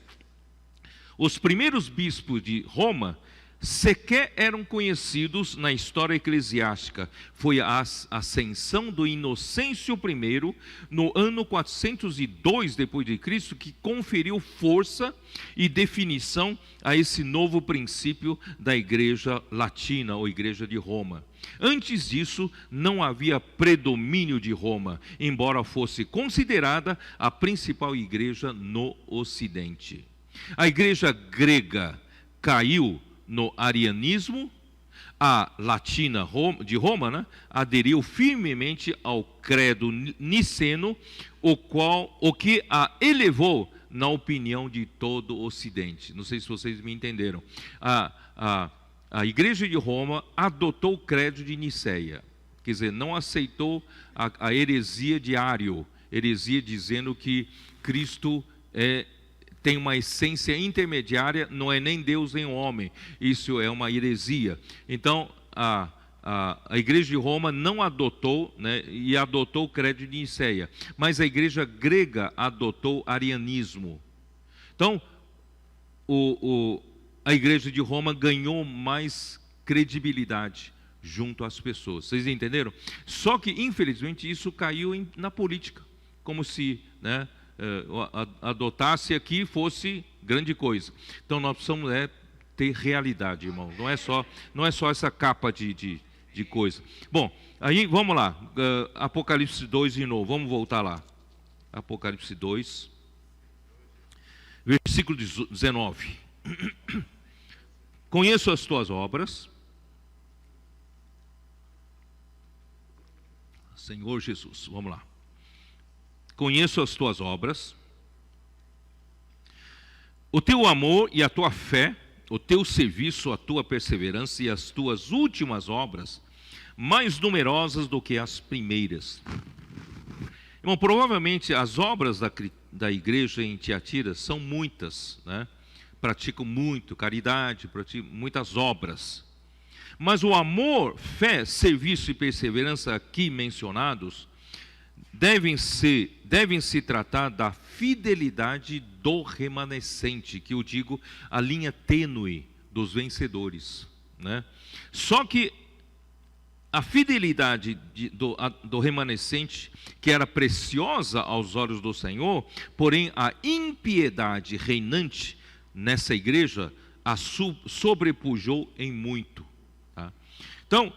Os primeiros bispos de Roma sequer eram conhecidos na história eclesiástica. Foi a ascensão do Inocêncio I, no ano 402 d.C., que conferiu força e definição a esse novo princípio da Igreja Latina, ou Igreja de Roma. Antes disso, não havia predomínio de Roma, embora fosse considerada a principal igreja no Ocidente. A igreja grega caiu no arianismo, a latina de Roma, né, aderiu firmemente ao credo niceno, o que a elevou na opinião de todo o Ocidente. Não sei se vocês me entenderam. A igreja de Roma adotou o credo de Niceia, quer dizer, não aceitou a heresia de Ário, heresia dizendo que Cristo tem uma essência intermediária, não é nem Deus nem homem. Isso é uma heresia. Então, a igreja de Roma não adotou, né, e adotou o credo de Niceia, mas a igreja grega adotou arianismo. Então, a igreja de Roma ganhou mais credibilidade junto às pessoas. Vocês entenderam? Só que, infelizmente, isso caiu na política, como se, né, adotasse aqui fosse grande coisa. Então nós precisamos ter realidade, irmão. Não é só essa capa de coisa. Bom, aí vamos lá. Apocalipse 2 de novo. Vamos voltar lá. Apocalipse 2, versículo 19. Conheço as tuas obras, Senhor Jesus. Vamos lá. Conheço as tuas obras, o teu amor e a tua fé, o teu serviço, a tua perseverança e as tuas últimas obras, mais numerosas do que as primeiras. Irmão, provavelmente as obras da igreja em Tiatira são muitas, né? Praticam muito caridade, praticam muitas obras. Mas o amor, fé, serviço e perseverança aqui mencionados devem se tratar da fidelidade do remanescente, que eu digo a linha tênue dos vencedores, né? Só que a fidelidade do remanescente, que era preciosa aos olhos do Senhor, porém a impiedade reinante nessa igreja a sobrepujou em muito, tá? Então,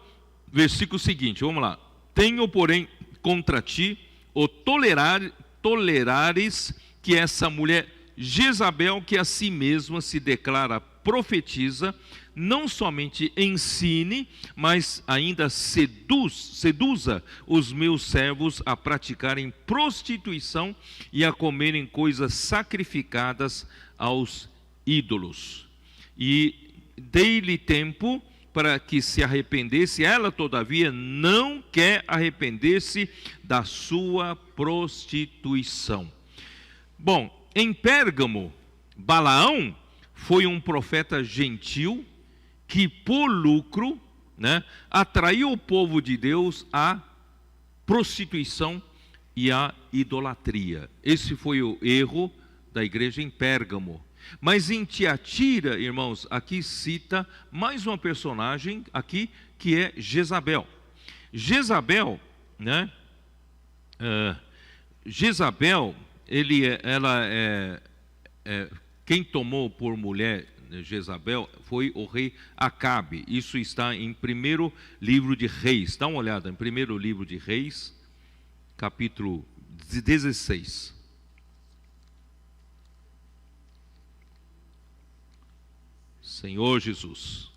versículo seguinte, vamos lá. Tenho, porém, contra ti o tolerares que essa mulher Jezabel, que a si mesma se declara profetiza, não somente ensine, mas ainda seduza os meus servos a praticarem prostituição e a comerem coisas sacrificadas aos ídolos. E dei-lhe tempo para que se arrependesse, ela todavia não quer arrepender-se da sua prostituição. Bom, em Pérgamo, Balaão foi um profeta gentil que por lucro, né, atraiu o povo de Deus à prostituição e à idolatria. Esse foi o erro da igreja em Pérgamo. Mas em Tiatira, irmãos, aqui cita mais uma personagem aqui, que é Jezabel. Jezabel, né? Jezabel, quem tomou por mulher Jezabel foi o rei Acabe. Isso está em 1º livro de Reis. Dá uma olhada em 1º livro de Reis, capítulo 16. Senhor Jesus,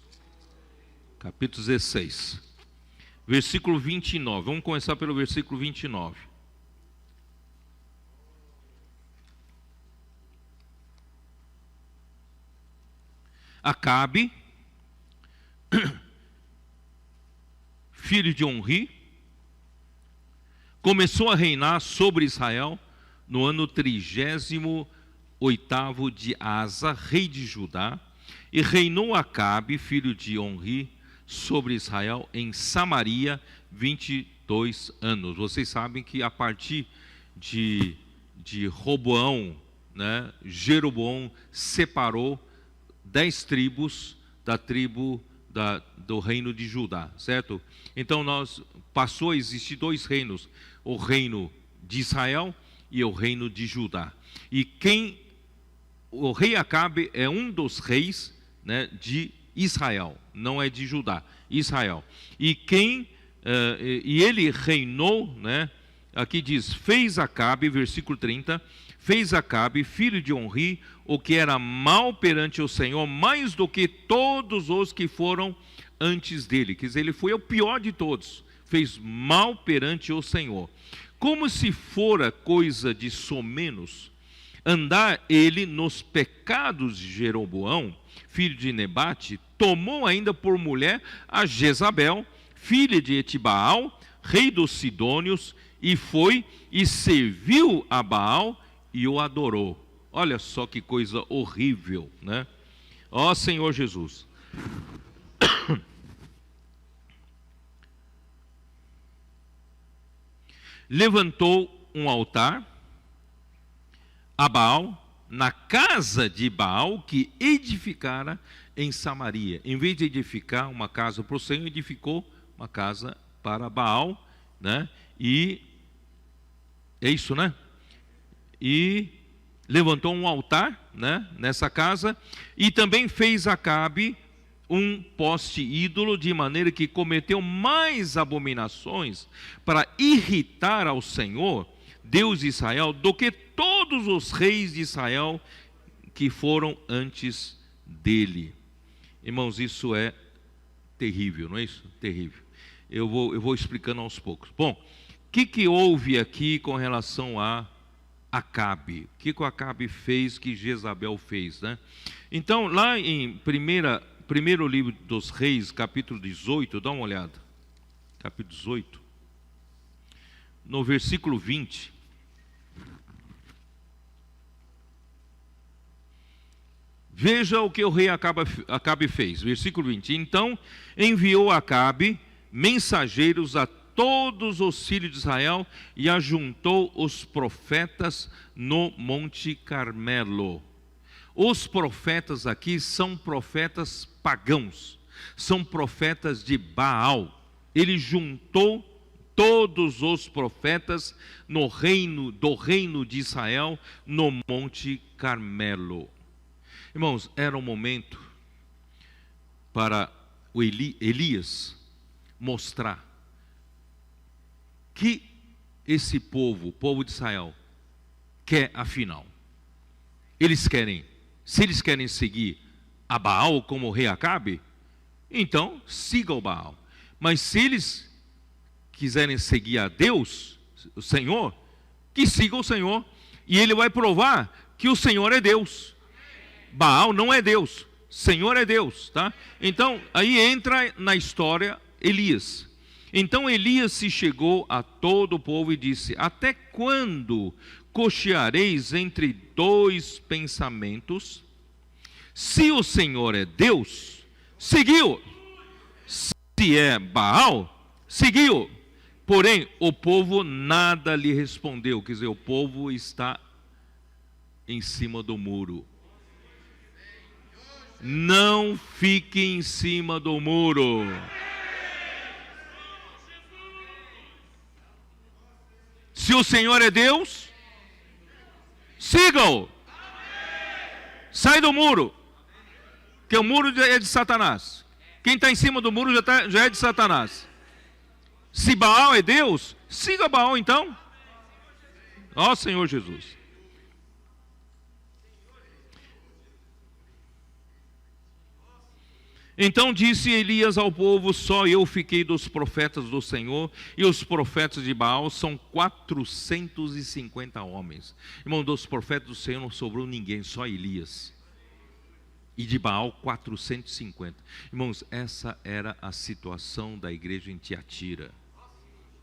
capítulo 16, versículo 29. Vamos começar pelo versículo 29. Acabe, filho de Onri, começou a reinar sobre Israel no ano 38º de Asa, rei de Judá, e reinou Acabe, filho de Onri, sobre Israel em Samaria 22 anos. Vocês sabem que a partir de Roboão, né, Jeroboão separou 10 tribos da tribo do reino de Judá, certo? Então passou a existir dois reinos, o reino de Israel e o reino de Judá. E o rei Acabe é um dos reis, né, de Israel, não é de Judá, Israel. E ele reinou, né? Aqui diz, fez Acabe, versículo 30, fez Acabe, filho de Onri, o que era mal perante o Senhor, mais do que todos os que foram antes dele. Quer dizer, ele foi o pior de todos, fez mal perante o Senhor. Como se fora coisa de somenos, andar ele nos pecados de Jeroboão, filho de Nebate, tomou ainda por mulher a Jezabel, filha de Etibaal, rei dos Sidônios, e foi e serviu a Baal e o adorou. Olha só que coisa horrível, né? Ó Senhor Jesus. Levantou um altar a Baal na casa de Baal que edificara em Samaria. Em vez de edificar uma casa para o Senhor, edificou uma casa para Baal, né? E é isso, né? E levantou um altar, né, nessa casa, e também fez Acabe um poste ídolo, de maneira que cometeu mais abominações para irritar ao Senhor, Deus de Israel, do que todos os reis de Israel que foram antes dele. Irmãos, isso é terrível, não é isso? Terrível. Eu vou explicando aos poucos. Bom, o que houve aqui com relação a Acabe? O que o Acabe fez que Jezabel fez, né? Então, lá em primeiro livro dos Reis, capítulo 18, dá uma olhada. Capítulo 18. No versículo 20. Veja o que o rei Acabe fez. Versículo 20. Então enviou Acabe mensageiros a todos os filhos de Israel e ajuntou os profetas no Monte Carmelo. Os profetas aqui são profetas pagãos, são profetas de Baal. Ele juntou todos os profetas do reino de Israel no Monte Carmelo. Irmãos, era um momento para o Elias mostrar que esse povo, o povo de Israel, quer afinal. Se eles querem seguir a Baal como o rei Acabe, então siga o Baal. Mas se eles quiserem seguir a Deus, o Senhor, que siga o Senhor, e ele vai provar que o Senhor é Deus. Baal não é Deus, Senhor é Deus, tá? Então, aí entra na história Elias. Então Elias se chegou a todo o povo e disse: até quando cocheareis entre dois pensamentos? Se o Senhor é Deus, seguiu. Se é Baal, seguiu. Porém, o povo nada lhe respondeu. Quer dizer, o povo está em cima do muro. Não fique em cima do muro. Se o Senhor é Deus, siga-o. Sai do muro, que o muro é de Satanás. Quem está em cima do muro já é de Satanás. Se Baal é Deus, siga Baal então. Ó Senhor Jesus. Então disse Elias ao povo: só eu fiquei dos profetas do Senhor, e os profetas de Baal são 450 homens. Irmão, dos profetas do Senhor não sobrou ninguém, só Elias. E de Baal 450. Irmãos, essa era a situação da igreja em Tiatira.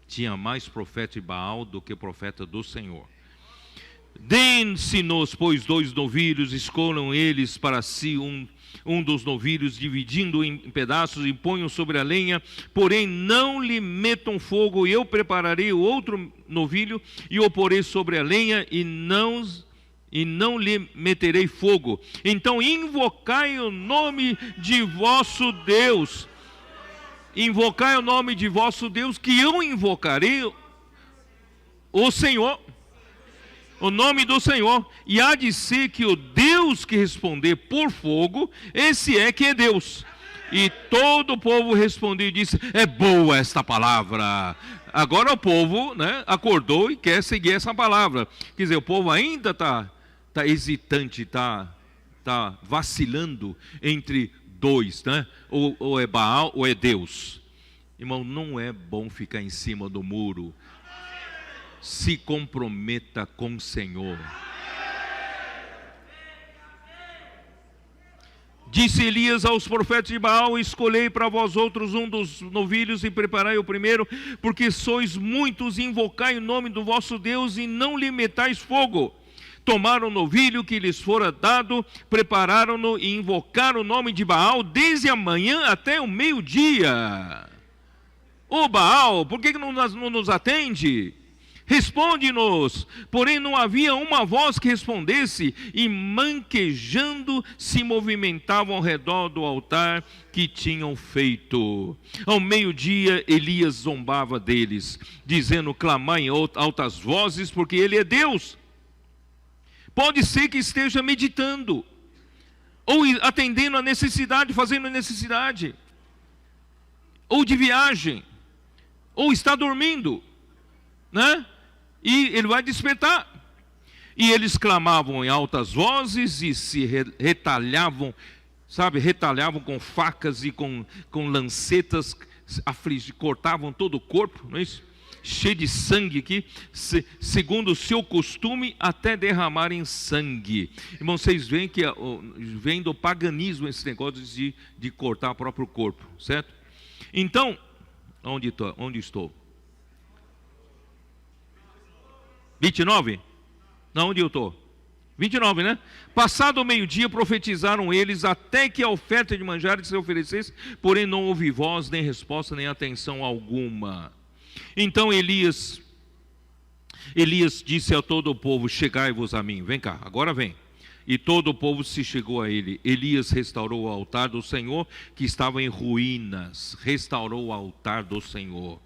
Tinha mais profeta de Baal do que profeta do Senhor. Deem-se-nos, pois, 2 novilhos, escolham eles para si um dos novilhos, dividindo em pedaços, e ponham sobre a lenha, porém não lhe metam fogo, e eu prepararei o outro novilho, e o porei sobre a lenha, e e não lhe meterei fogo. Então invocai o nome de vosso Deus. Invocai o nome de vosso Deus, que eu invocarei o Senhor, o nome do Senhor. E há de ser que o Deus que responder por fogo, esse é que é Deus. E todo o povo respondeu e disse: é boa esta palavra. Agora o povo, né, acordou e quer seguir essa palavra. Quer dizer, o povo ainda está hesitante, está vacilando entre dois, né? Ou é Baal ou é Deus. Irmão, não é bom ficar em cima do muro. Se comprometa com o Senhor. Disse Elias aos profetas de Baal: escolhei para vós outros um dos novilhos e preparai o primeiro, porque sois muitos, invocai o nome do vosso Deus e não lhe metais fogo. Tomaram o novilho que lhes fora dado, prepararam-no e invocaram o nome de Baal desde a manhã até o meio-dia. Ô Baal, por que não nos atende? Responde-nos. Porém não havia uma voz que respondesse, e manquejando se movimentavam ao redor do altar que tinham feito. Ao meio-dia Elias zombava deles, dizendo: clamai em altas vozes, porque ele é Deus. Pode ser que esteja meditando, ou atendendo a necessidade, fazendo a necessidade, ou de viagem, ou está dormindo, né? E ele vai despertar. E eles clamavam em altas vozes e se retalhavam, retalhavam com facas e com lancetas, cortavam todo o corpo, não é isso? Cheio de sangue aqui, segundo o seu costume, até derramarem sangue. Irmão, vocês veem que vem do paganismo esse negócio de cortar o próprio corpo, certo? Então, onde estou? 29? Não, onde eu estou? 29, né? Passado o meio-dia, profetizaram eles até que a oferta de manjares se oferecesse, porém não houve voz, nem resposta, nem atenção alguma. Então Elias disse a todo o povo: chegai-vos a mim. Vem cá, agora vem. E todo o povo se chegou a ele. Elias restaurou o altar do Senhor, que estava em ruínas. Restaurou o altar do Senhor.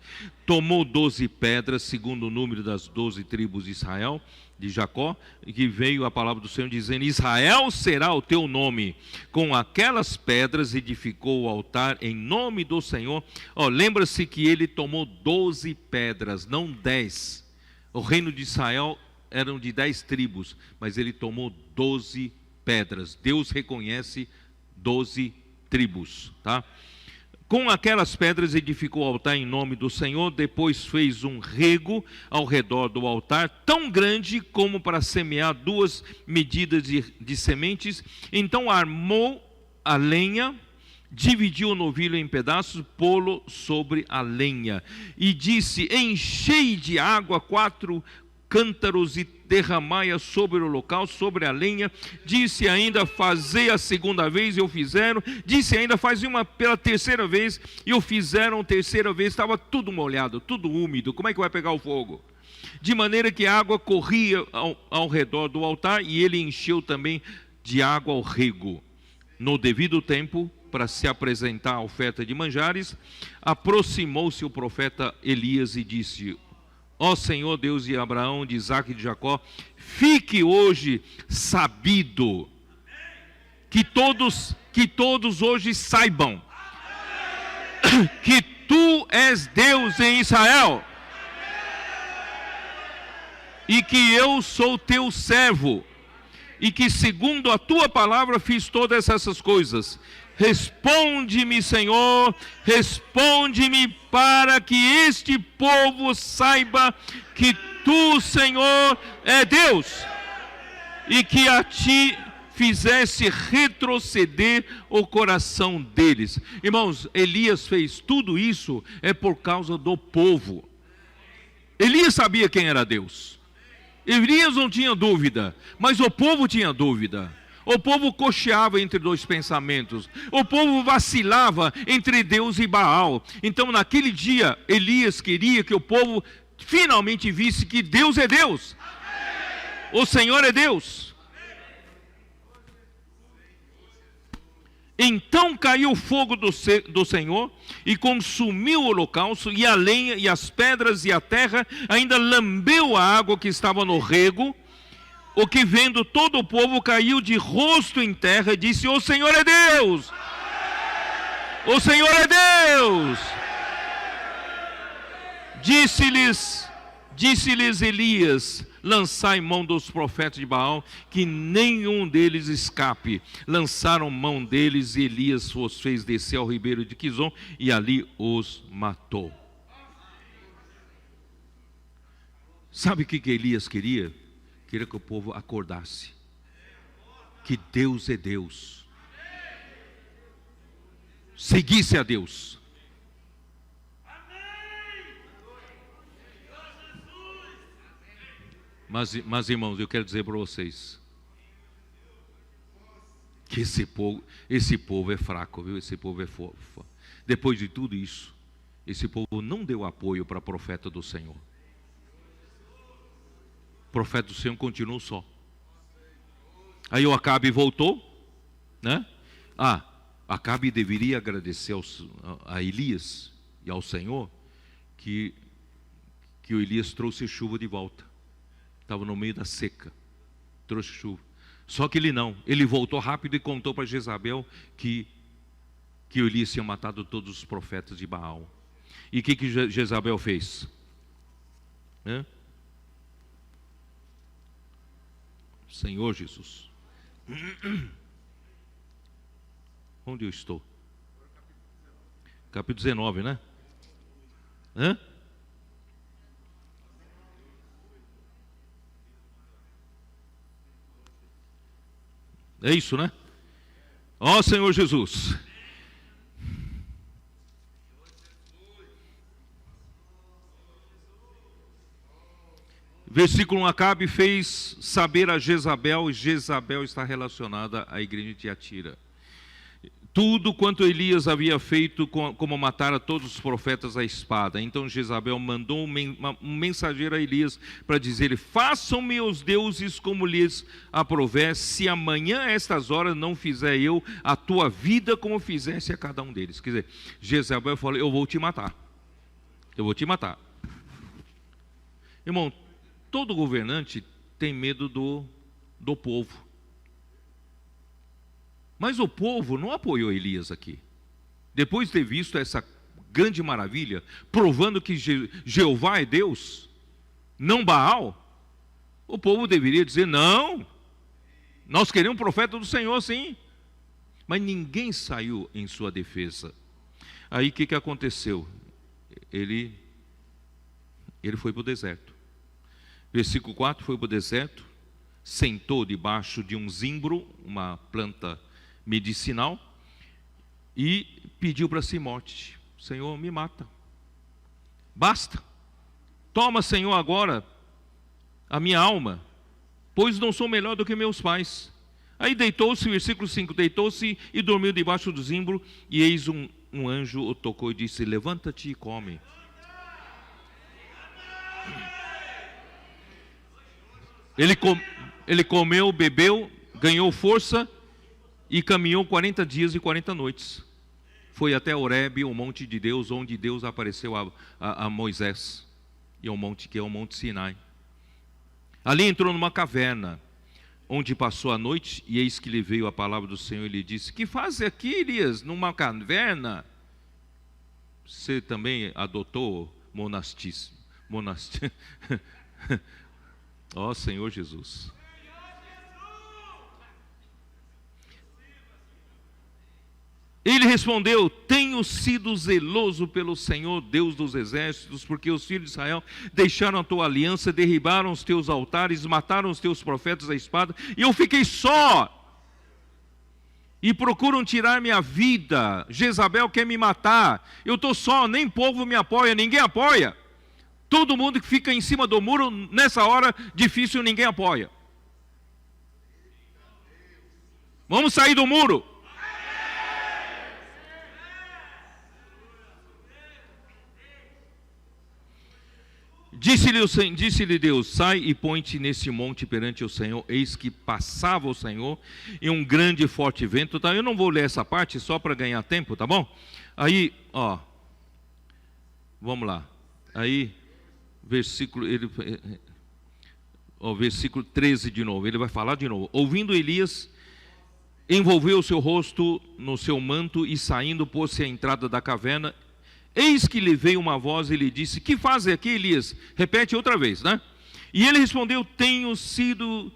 Tomou 12 pedras, segundo o número das 12 tribos de Israel, de Jacó, e que veio a palavra do Senhor dizendo: Israel será o teu nome. Com aquelas pedras edificou o altar em nome do Senhor. Lembra-se que ele tomou 12 pedras, não 10. O reino de Israel eram de 10 tribos, mas ele tomou 12 pedras. Deus reconhece 12 tribos, tá? Com aquelas pedras edificou o altar em nome do Senhor. Depois fez um rego ao redor do altar, tão grande como para semear 2 medidas de sementes. Então armou a lenha, dividiu o novilho em pedaços, pô-lo sobre a lenha, e disse: enchei de água 4 cântaros e derramai-a sobre o local, sobre a lenha. Disse ainda: fazei a segunda vez, e o fizeram. Disse ainda: faz uma pela terceira vez, e o fizeram terceira vez. Estava tudo molhado, tudo úmido. Como é que vai pegar o fogo? De maneira que a água corria ao redor do altar, e ele encheu também de água ao rego. No devido tempo, para se apresentar a oferta de manjares, aproximou-se o profeta Elias e disse: ó Senhor Deus de Abraão, de Isaque e de Jacó, fique hoje sabido, que todos hoje saibam que tu és Deus em Israel, e que eu sou teu servo, e que segundo a tua palavra fiz todas essas coisas. Responde-me, Senhor, responde-me, para que este povo saiba que tu, Senhor, é Deus, e que a ti fizesse retroceder o coração deles. Irmãos, Elias fez tudo isso por causa do povo. Elias sabia quem era Deus. Elias não tinha dúvida, mas o povo tinha dúvida. O povo cocheava entre 2 pensamentos. O povo vacilava entre Deus e Baal. Então naquele dia Elias queria que o povo finalmente visse que Deus é Deus. O Senhor é Deus. Então caiu o fogo do Senhor e consumiu o holocausto, e a lenha, e as pedras, e a terra, ainda lambeu a água que estava no rego. O que vendo todo o povo caiu de rosto em terra e disse: o Senhor é Deus! O Senhor é Deus! Disse-lhes Elias: lançai mão dos profetas de Baal, que nenhum deles escape. Lançaram mão deles, e Elias os fez descer ao ribeiro de Quizon, e ali os matou. Sabe o que Elias queria? Queria que o povo acordasse, que Deus é Deus, seguisse a Deus. Mas irmãos, eu quero dizer para vocês que esse povo é fraco, viu? Esse povo é fofo. Depois de tudo isso, esse povo não deu apoio para o profeta do Senhor. O profeta do Senhor continuou só. Aí o Acabe voltou, né? Acabe deveria agradecer a Elias e ao Senhor que o Elias trouxe chuva de volta. Estava no meio da seca, trouxe chuva. Só que ele não, ele voltou rápido e contou para Jezabel que o Elias tinha matado todos os profetas de Baal. E o que Jezabel fez? Senhor Jesus, onde eu estou? Capítulo 19, né? É isso, né? Ó Senhor Jesus. Versículo 1: Acabe fez saber a Jezabel, e Jezabel está relacionada à igreja de Tiatira, tudo quanto Elias havia feito, como matar a todos os profetas à espada. Então Jezabel mandou um mensageiro a Elias para dizer: façam-me os deuses como lhes aprouver, se amanhã a estas horas não fizer eu a tua vida como fizesse a cada um deles. Quer dizer, Jezabel falou: eu vou te matar. Eu vou te matar. Irmão, todo governante tem medo do povo. Mas o povo não apoiou Elias aqui. Depois de ter visto essa grande maravilha, provando que Jeová é Deus, não Baal, o povo deveria dizer: não, nós queremos um profeta do Senhor, sim. Mas ninguém saiu em sua defesa. Aí o que aconteceu? Ele foi para o deserto. Versículo 4: foi para o deserto, sentou debaixo de um zimbro, uma planta medicinal, e pediu para si morte. Senhor, me mata, basta, toma, Senhor, agora a minha alma, pois não sou melhor do que meus pais. Aí deitou-se, versículo 5, deitou-se e dormiu debaixo do zimbro, e eis um anjo o tocou e disse: levanta-te e come. Ele comeu, bebeu, ganhou força e caminhou 40 dias e 40 noites. Foi até Horebe, o monte de Deus, onde Deus apareceu a Moisés, e o monte que é o Monte Sinai. Ali entrou numa caverna, onde passou a noite, e eis que lhe veio a palavra do Senhor e lhe disse: que fazes aqui, Elias, numa caverna? Você também adotou monastismo. Ó Senhor Jesus. Ele respondeu: tenho sido zeloso pelo Senhor, Deus dos exércitos, porque os filhos de Israel deixaram a tua aliança, derribaram os teus altares, mataram os teus profetas à espada, e eu fiquei só, e procuram tirar minha vida. Jezabel quer me matar, eu estou só, nem povo me apoia, ninguém apoia. Todo mundo que fica em cima do muro, nessa hora difícil, ninguém apoia. Vamos sair do muro. Disse-lhe Deus: sai e põe-te nesse monte perante o Senhor. Eis que passava o Senhor em um grande e forte vento. Tá? Eu não vou ler essa parte só para ganhar tempo, tá bom? Aí, ó, vamos lá. Aí, versículo 13 de novo. Ele vai falar de novo. Ouvindo Elias, envolveu o seu rosto no seu manto e saindo pôs-se à entrada da caverna. Eis que lhe veio uma voz e lhe disse: que fazes aqui, Elias? Repete outra vez, né? E ele respondeu: tenho sido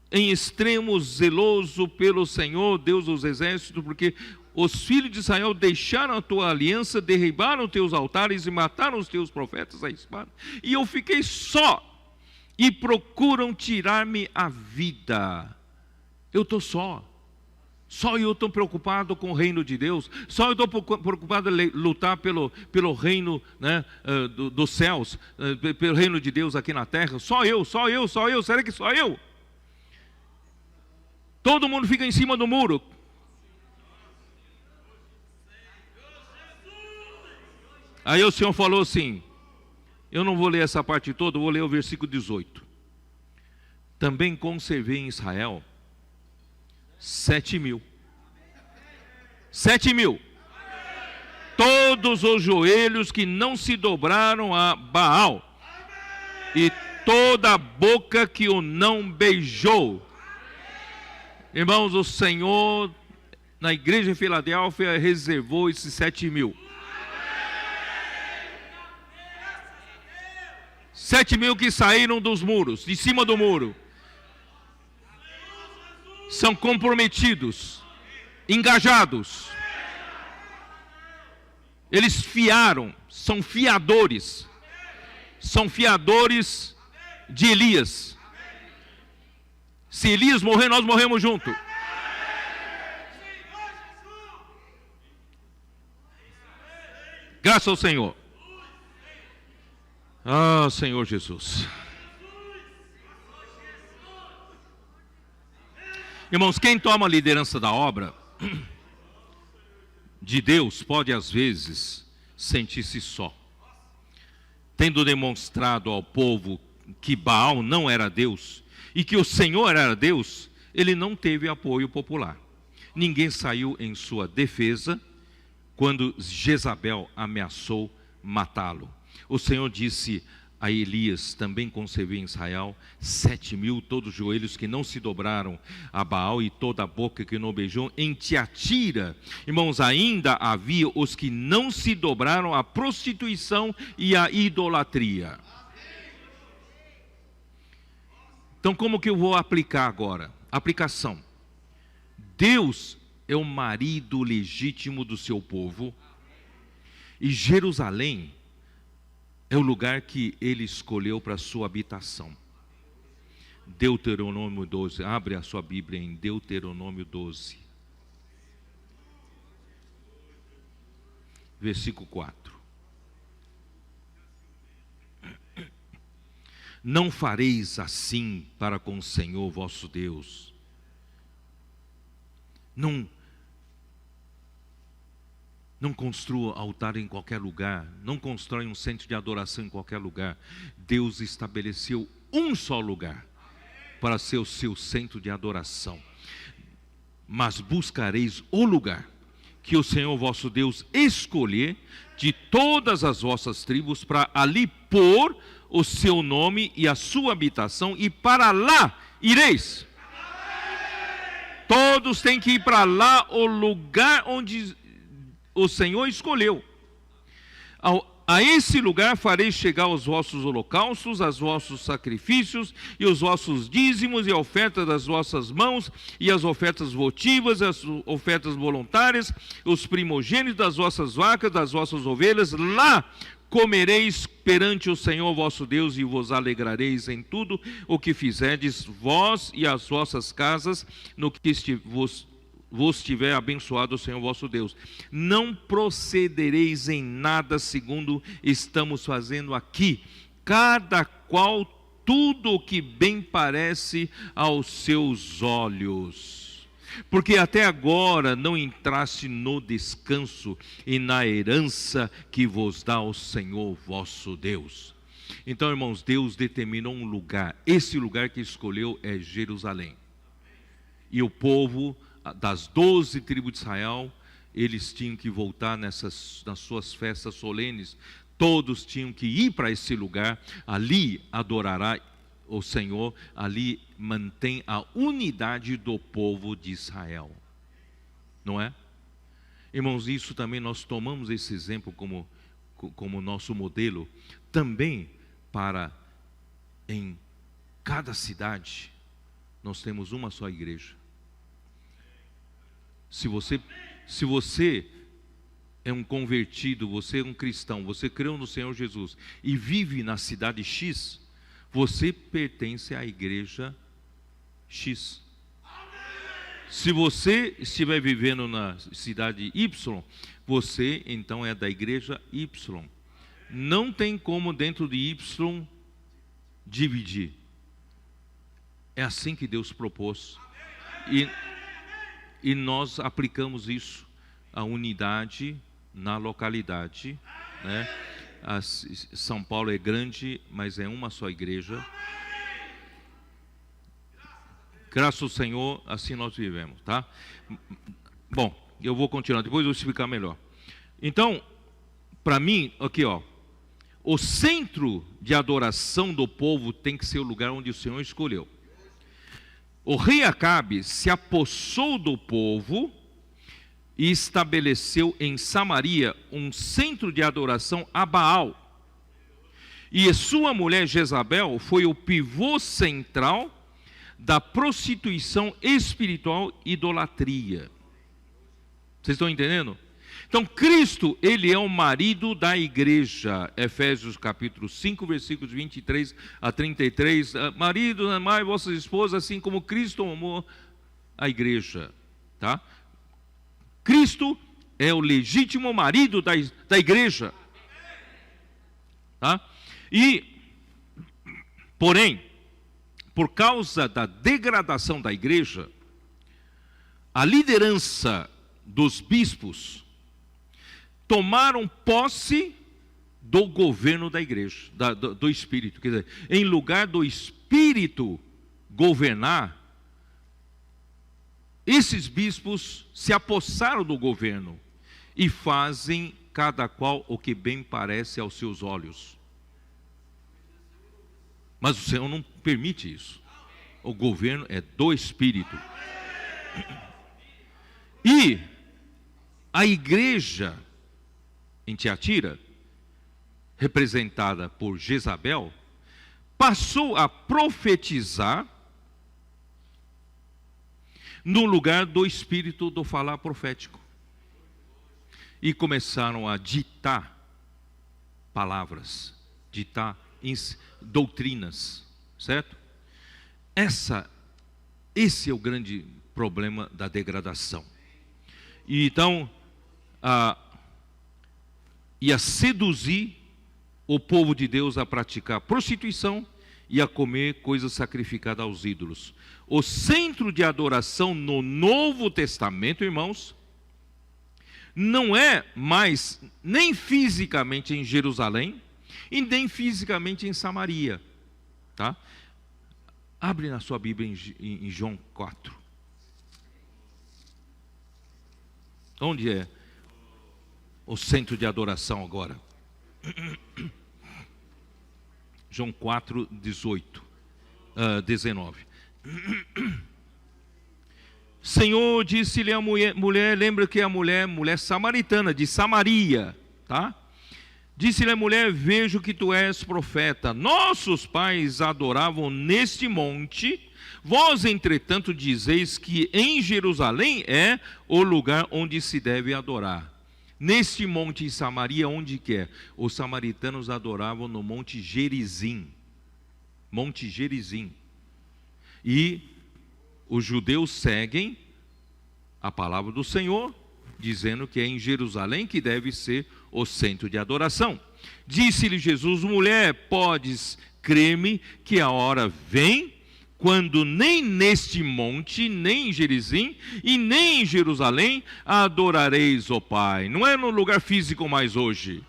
em extremo zeloso pelo Senhor, Deus dos exércitos, porque os filhos de Israel deixaram a tua aliança, derribaram teus altares e mataram os teus profetas à espada. E eu fiquei só, e procuram tirar-me a vida. Eu estou só. Só eu estou preocupado com o reino de Deus. Só eu estou preocupado em lutar pelo reino, né, dos céus, pelo reino de Deus aqui na terra. Só eu. Será que só eu? Todo mundo fica em cima do muro. Aí o Senhor falou assim, eu não vou ler essa parte toda, eu vou ler o versículo 18. Também conservei em Israel 7.000. 7.000. Todos os joelhos que não se dobraram a Baal. E toda a boca que o não beijou. Irmãos, o Senhor, na igreja de Filadélfia, reservou esses 7.000. 7.000 que saíram dos muros, de cima do muro. São comprometidos, engajados. Eles fiaram, são fiadores. São fiadores de Elias. Se Elias morrer, nós morremos junto. Graças ao Senhor. Ah, Senhor Jesus. Irmãos, quem toma a liderança da obra de Deus pode às vezes sentir-se só. Tendo demonstrado ao povo que Baal não era Deus e que o Senhor era Deus, ele não teve apoio popular. Ninguém saiu em sua defesa quando Jezabel ameaçou matá-lo. O Senhor disse a Elias: também conservei em Israel 7.000, todos os joelhos que não se dobraram a Baal e toda a boca que não beijou. Em Tiatira, irmãos, ainda havia os que não se dobraram à prostituição e à idolatria. Então, como que eu vou aplicar agora? Aplicação. Deus é o marido legítimo do seu povo, e Jerusalém é o lugar que ele escolheu para a sua habitação. Deuteronômio 12, abre a sua Bíblia em Deuteronômio 12, versículo 4. Não fareis assim para com o Senhor vosso Deus. Não construa altar em qualquer lugar. Não constrói um centro de adoração em qualquer lugar. Deus estabeleceu um só lugar para ser o seu centro de adoração. Mas buscareis o lugar que o Senhor vosso Deus escolher de todas as vossas tribos, para ali pôr o seu nome e a sua habitação, e para lá ireis. Todos têm que ir para lá, o lugar onde o Senhor escolheu. A esse lugar fareis chegar os vossos holocaustos, os vossos sacrifícios, e os vossos dízimos, e a oferta das vossas mãos, e as ofertas votivas, as ofertas voluntárias, os primogênitos das vossas vacas, das vossas ovelhas. Lá comereis perante o Senhor vosso Deus, e vos alegrareis em tudo o que fizerdes, vós e as vossas casas, no que vos tiver abençoado o Senhor vosso Deus. Não procedereis em nada segundo estamos fazendo aqui, cada qual tudo o que bem parece aos seus olhos. Porque até agora não entraste no descanso e na herança que vos dá o Senhor vosso Deus. Então, irmãos, Deus determinou um lugar. Esse lugar que escolheu é Jerusalém. E o povo das 12 tribos de Israel, eles tinham que voltar nas suas festas solenes. Todos tinham que ir para esse lugar. Ali adorará o Senhor. Ali mantém a unidade do povo de Israel. Não é? Irmãos, isso também nós tomamos esse exemplo como nosso modelo. Também para, em cada cidade, nós temos uma só igreja. Se você é um convertido, você é um cristão, você creu no Senhor Jesus e vive na cidade X, você pertence à igreja X. Se você estiver vivendo na cidade Y, você então é da igreja Y. Não tem como dentro de Y dividir. É assim que Deus propôs. E nós aplicamos isso, a unidade na localidade, né? São Paulo é grande, mas é uma só igreja. Graças ao Senhor, assim nós vivemos, tá? Bom, eu vou continuar, depois eu vou explicar melhor. Então, para mim, aqui ó, o centro de adoração do povo tem que ser o lugar onde o Senhor escolheu. O rei Acabe se apossou do povo e estabeleceu em Samaria um centro de adoração a Baal. E sua mulher Jezabel foi o pivô central da prostituição espiritual e idolatria. Vocês estão entendendo? Então Cristo, ele é o marido da igreja. Efésios capítulo 5, versículos 23 a 33. Marido, amai vossas esposas, assim como Cristo amou a igreja. Tá? Cristo é o legítimo marido da igreja. Tá? Porém, por causa da degradação da igreja, a liderança dos bispos tomaram posse do governo da igreja, do Espírito. Quer dizer, em lugar do Espírito governar, esses bispos se apossaram do governo e fazem cada qual o que bem parece aos seus olhos. Mas o Senhor não permite isso. O governo é do Espírito. E a igreja em Tiatira, representada por Jezabel, passou a profetizar no lugar do espírito do falar profético. E começaram a ditar palavras, ditar doutrinas, certo? Esse é o grande problema da degradação. E então, ia seduzir o povo de Deus a praticar prostituição e a comer coisas sacrificadas aos ídolos. O centro de adoração no Novo Testamento, irmãos, não é mais nem fisicamente em Jerusalém e nem fisicamente em Samaria, tá? Abre na sua Bíblia em João 4. Onde é o centro de adoração agora? João 4, 19. Senhor, disse-lhe a mulher, lembra que a mulher samaritana, de Samaria, tá? Disse-lhe a mulher, vejo que tu és profeta. Nossos pais adoravam neste monte, vós, entretanto, dizeis que em Jerusalém é o lugar onde se deve adorar. Neste monte em Samaria, onde que é? Os samaritanos adoravam no Monte Gerizim. Monte Gerizim. E os judeus seguem a palavra do Senhor, dizendo que é em Jerusalém que deve ser o centro de adoração. Disse-lhe Jesus, mulher, podes crer-me que a hora vem, quando nem neste monte, nem em Gerizim, e nem em Jerusalém, adorareis o Pai. Não é no lugar físico mais hoje.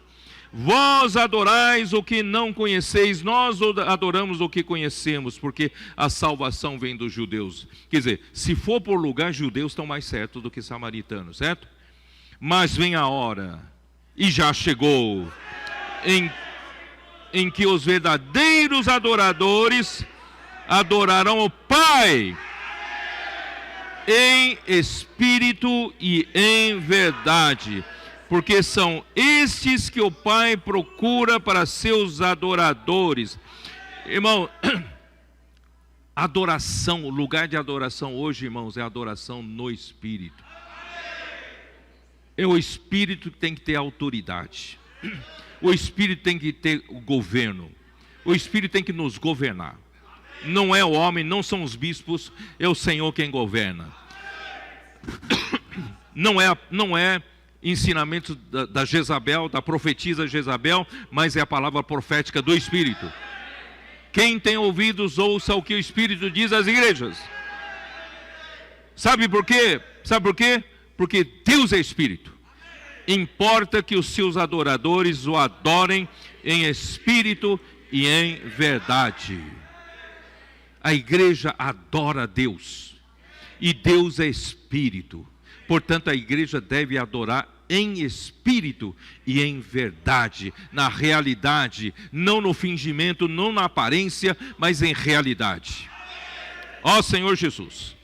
Vós adorais o que não conheceis, nós adoramos o que conhecemos, porque a salvação vem dos judeus. Quer dizer, se for por lugar, judeus estão mais certos do que samaritanos, certo? Mas vem a hora, e já chegou, em que os verdadeiros adoradores adorarão o Pai em espírito e em verdade, porque são estes que o Pai procura para seus adoradores. Irmão, adoração, o lugar de adoração hoje, irmãos, é adoração no Espírito. É o Espírito que tem que ter autoridade. O Espírito tem que ter o governo. O Espírito tem que nos governar. Não é o homem, não são os bispos, é o Senhor quem governa. Não é ensinamento da Jezabel, da profetisa Jezabel, mas é a palavra profética do Espírito. Quem tem ouvidos, ouça o que o Espírito diz às igrejas. Sabe por quê? Sabe por quê? Porque Deus é Espírito. Importa que os seus adoradores o adorem em espírito e em verdade. A igreja adora a Deus. E Deus é Espírito. Portanto, a igreja deve adorar em espírito e em verdade, na realidade, não no fingimento, não na aparência, mas em realidade. Ó Senhor Jesus.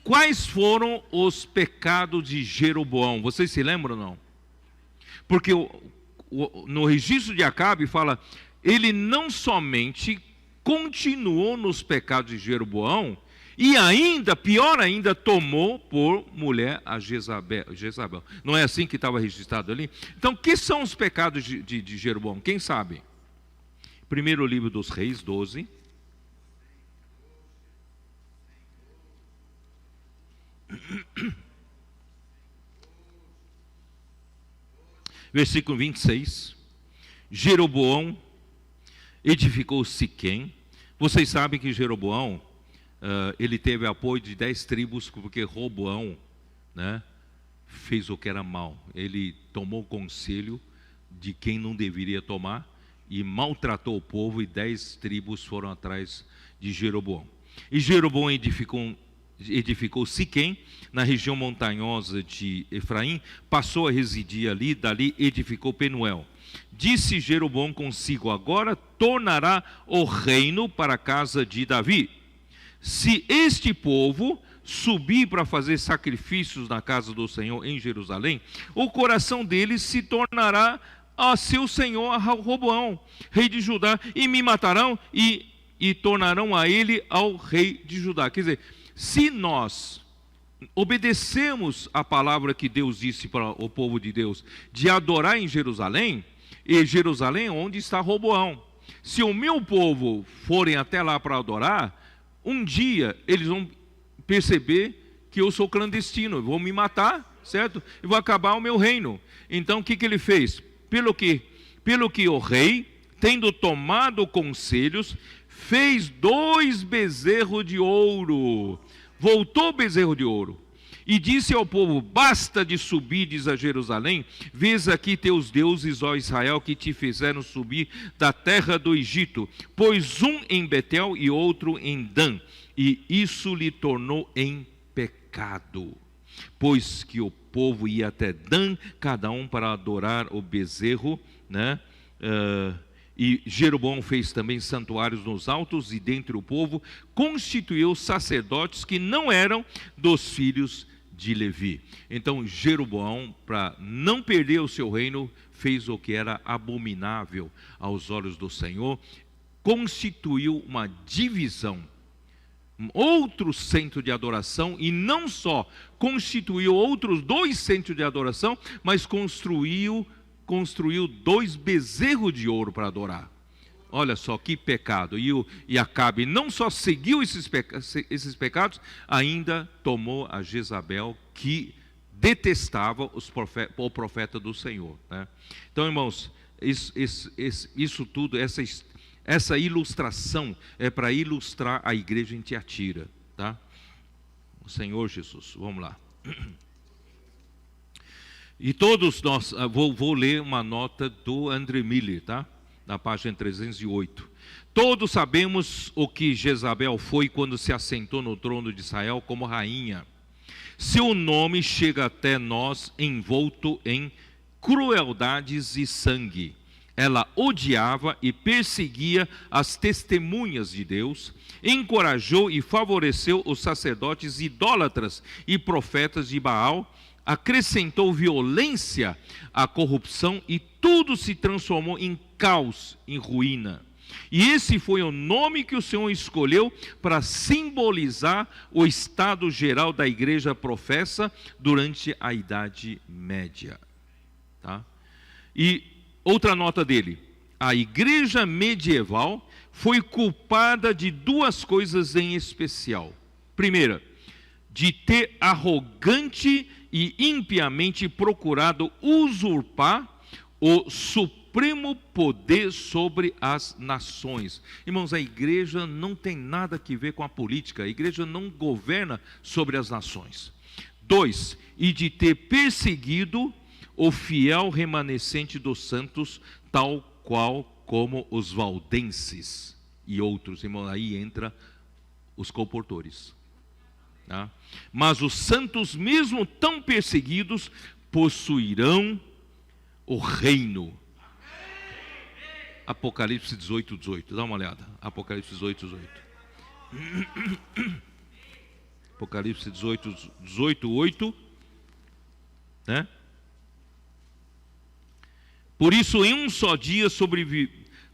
Quais foram os pecados de Jeroboão? Vocês se lembram ou não? Porque no registro de Acabe fala, ele não somente continuou nos pecados de Jeroboão, e ainda, pior ainda, tomou por mulher a Jezabel. Não é assim que estava registrado ali? Então, o que são os pecados de Jeroboão? Quem sabe? Primeiro livro dos Reis, 12. Versículo 26. Jeroboão edificou Siquém. Vocês sabem que Jeroboão, ele teve apoio de 10 tribos, porque Roboão, né, fez o que era mal. Ele tomou conselho de quem não deveria tomar e maltratou o povo, e 10 tribos foram atrás de Jeroboão. E Jeroboão edificou Siquém, na região montanhosa de Efraim, passou a residir ali, dali edificou Penuel. Disse Jeroboão consigo, agora tornará o reino para a casa de Davi. Se este povo subir para fazer sacrifícios na casa do Senhor em Jerusalém, o coração deles se tornará a seu senhor, a Roboão, rei de Judá, e me matarão e tornarão a ele ao rei de Judá. Quer dizer, se nós obedecemos a palavra que Deus disse para o povo de Deus, de adorar em Jerusalém, e Jerusalém é onde está Roboão. Se o meu povo forem até lá para adorar, um dia eles vão perceber que eu sou clandestino, vão me matar, certo? E vou acabar o meu reino. Então o que ele fez? Pelo que o rei, tendo tomado conselhos, fez 2 bezerros de ouro. Voltou o bezerro de ouro. E disse ao povo, basta de subires a Jerusalém, vês aqui teus deuses, ó Israel, que te fizeram subir da terra do Egito, pois um em Betel e outro em Dan, e isso lhe tornou em pecado, pois que o povo ia até Dan, cada um para adorar o bezerro, né? E Jeroboão fez também santuários nos altos, e dentre o povo constituiu sacerdotes que não eram dos filhos de Levi. Então Jeroboão, para não perder o seu reino, fez o que era abominável aos olhos do Senhor, constituiu uma divisão, outro centro de adoração, e não só constituiu outros 2 centros de adoração, mas construiu 2 bezerros de ouro para adorar. Olha só que pecado. E Acabe não só seguiu esses pecados, ainda tomou a Jezabel, que detestava o profeta do Senhor, né? Então, irmãos, isso tudo, essa ilustração é para ilustrar a igreja em Tiatira, tá? O Senhor Jesus, vamos lá. E todos nós, vou ler uma nota do André Miller, tá? Na página 308. Todos sabemos o que Jezabel foi quando se assentou no trono de Israel como rainha. Seu nome chega até nós envolto em crueldades e sangue. Ela odiava e perseguia as testemunhas de Deus, encorajou e favoreceu os sacerdotes idólatras e profetas de Baal, acrescentou violência à corrupção e tudo se transformou em caos, em ruína. E esse foi o nome que o Senhor escolheu para simbolizar o estado geral da igreja professa durante a Idade Média. Tá? E outra nota dele: a igreja medieval foi culpada de duas coisas em especial. Primeira, de ter arrogante e impiamente procurado usurpar o supremo poder sobre as nações. Irmãos, a igreja não tem nada a ver com a política, a igreja não governa sobre as nações. 2, e de ter perseguido o fiel remanescente dos santos, tal qual como os valdenses e outros. Irmão, aí entra os comportores. Tá? Mas os santos, mesmo tão perseguidos, possuirão o reino. Apocalipse 18, 18. Dá uma olhada. Apocalipse 18, 18. Apocalipse 18, 18, 8. Né? Por isso, em um só dia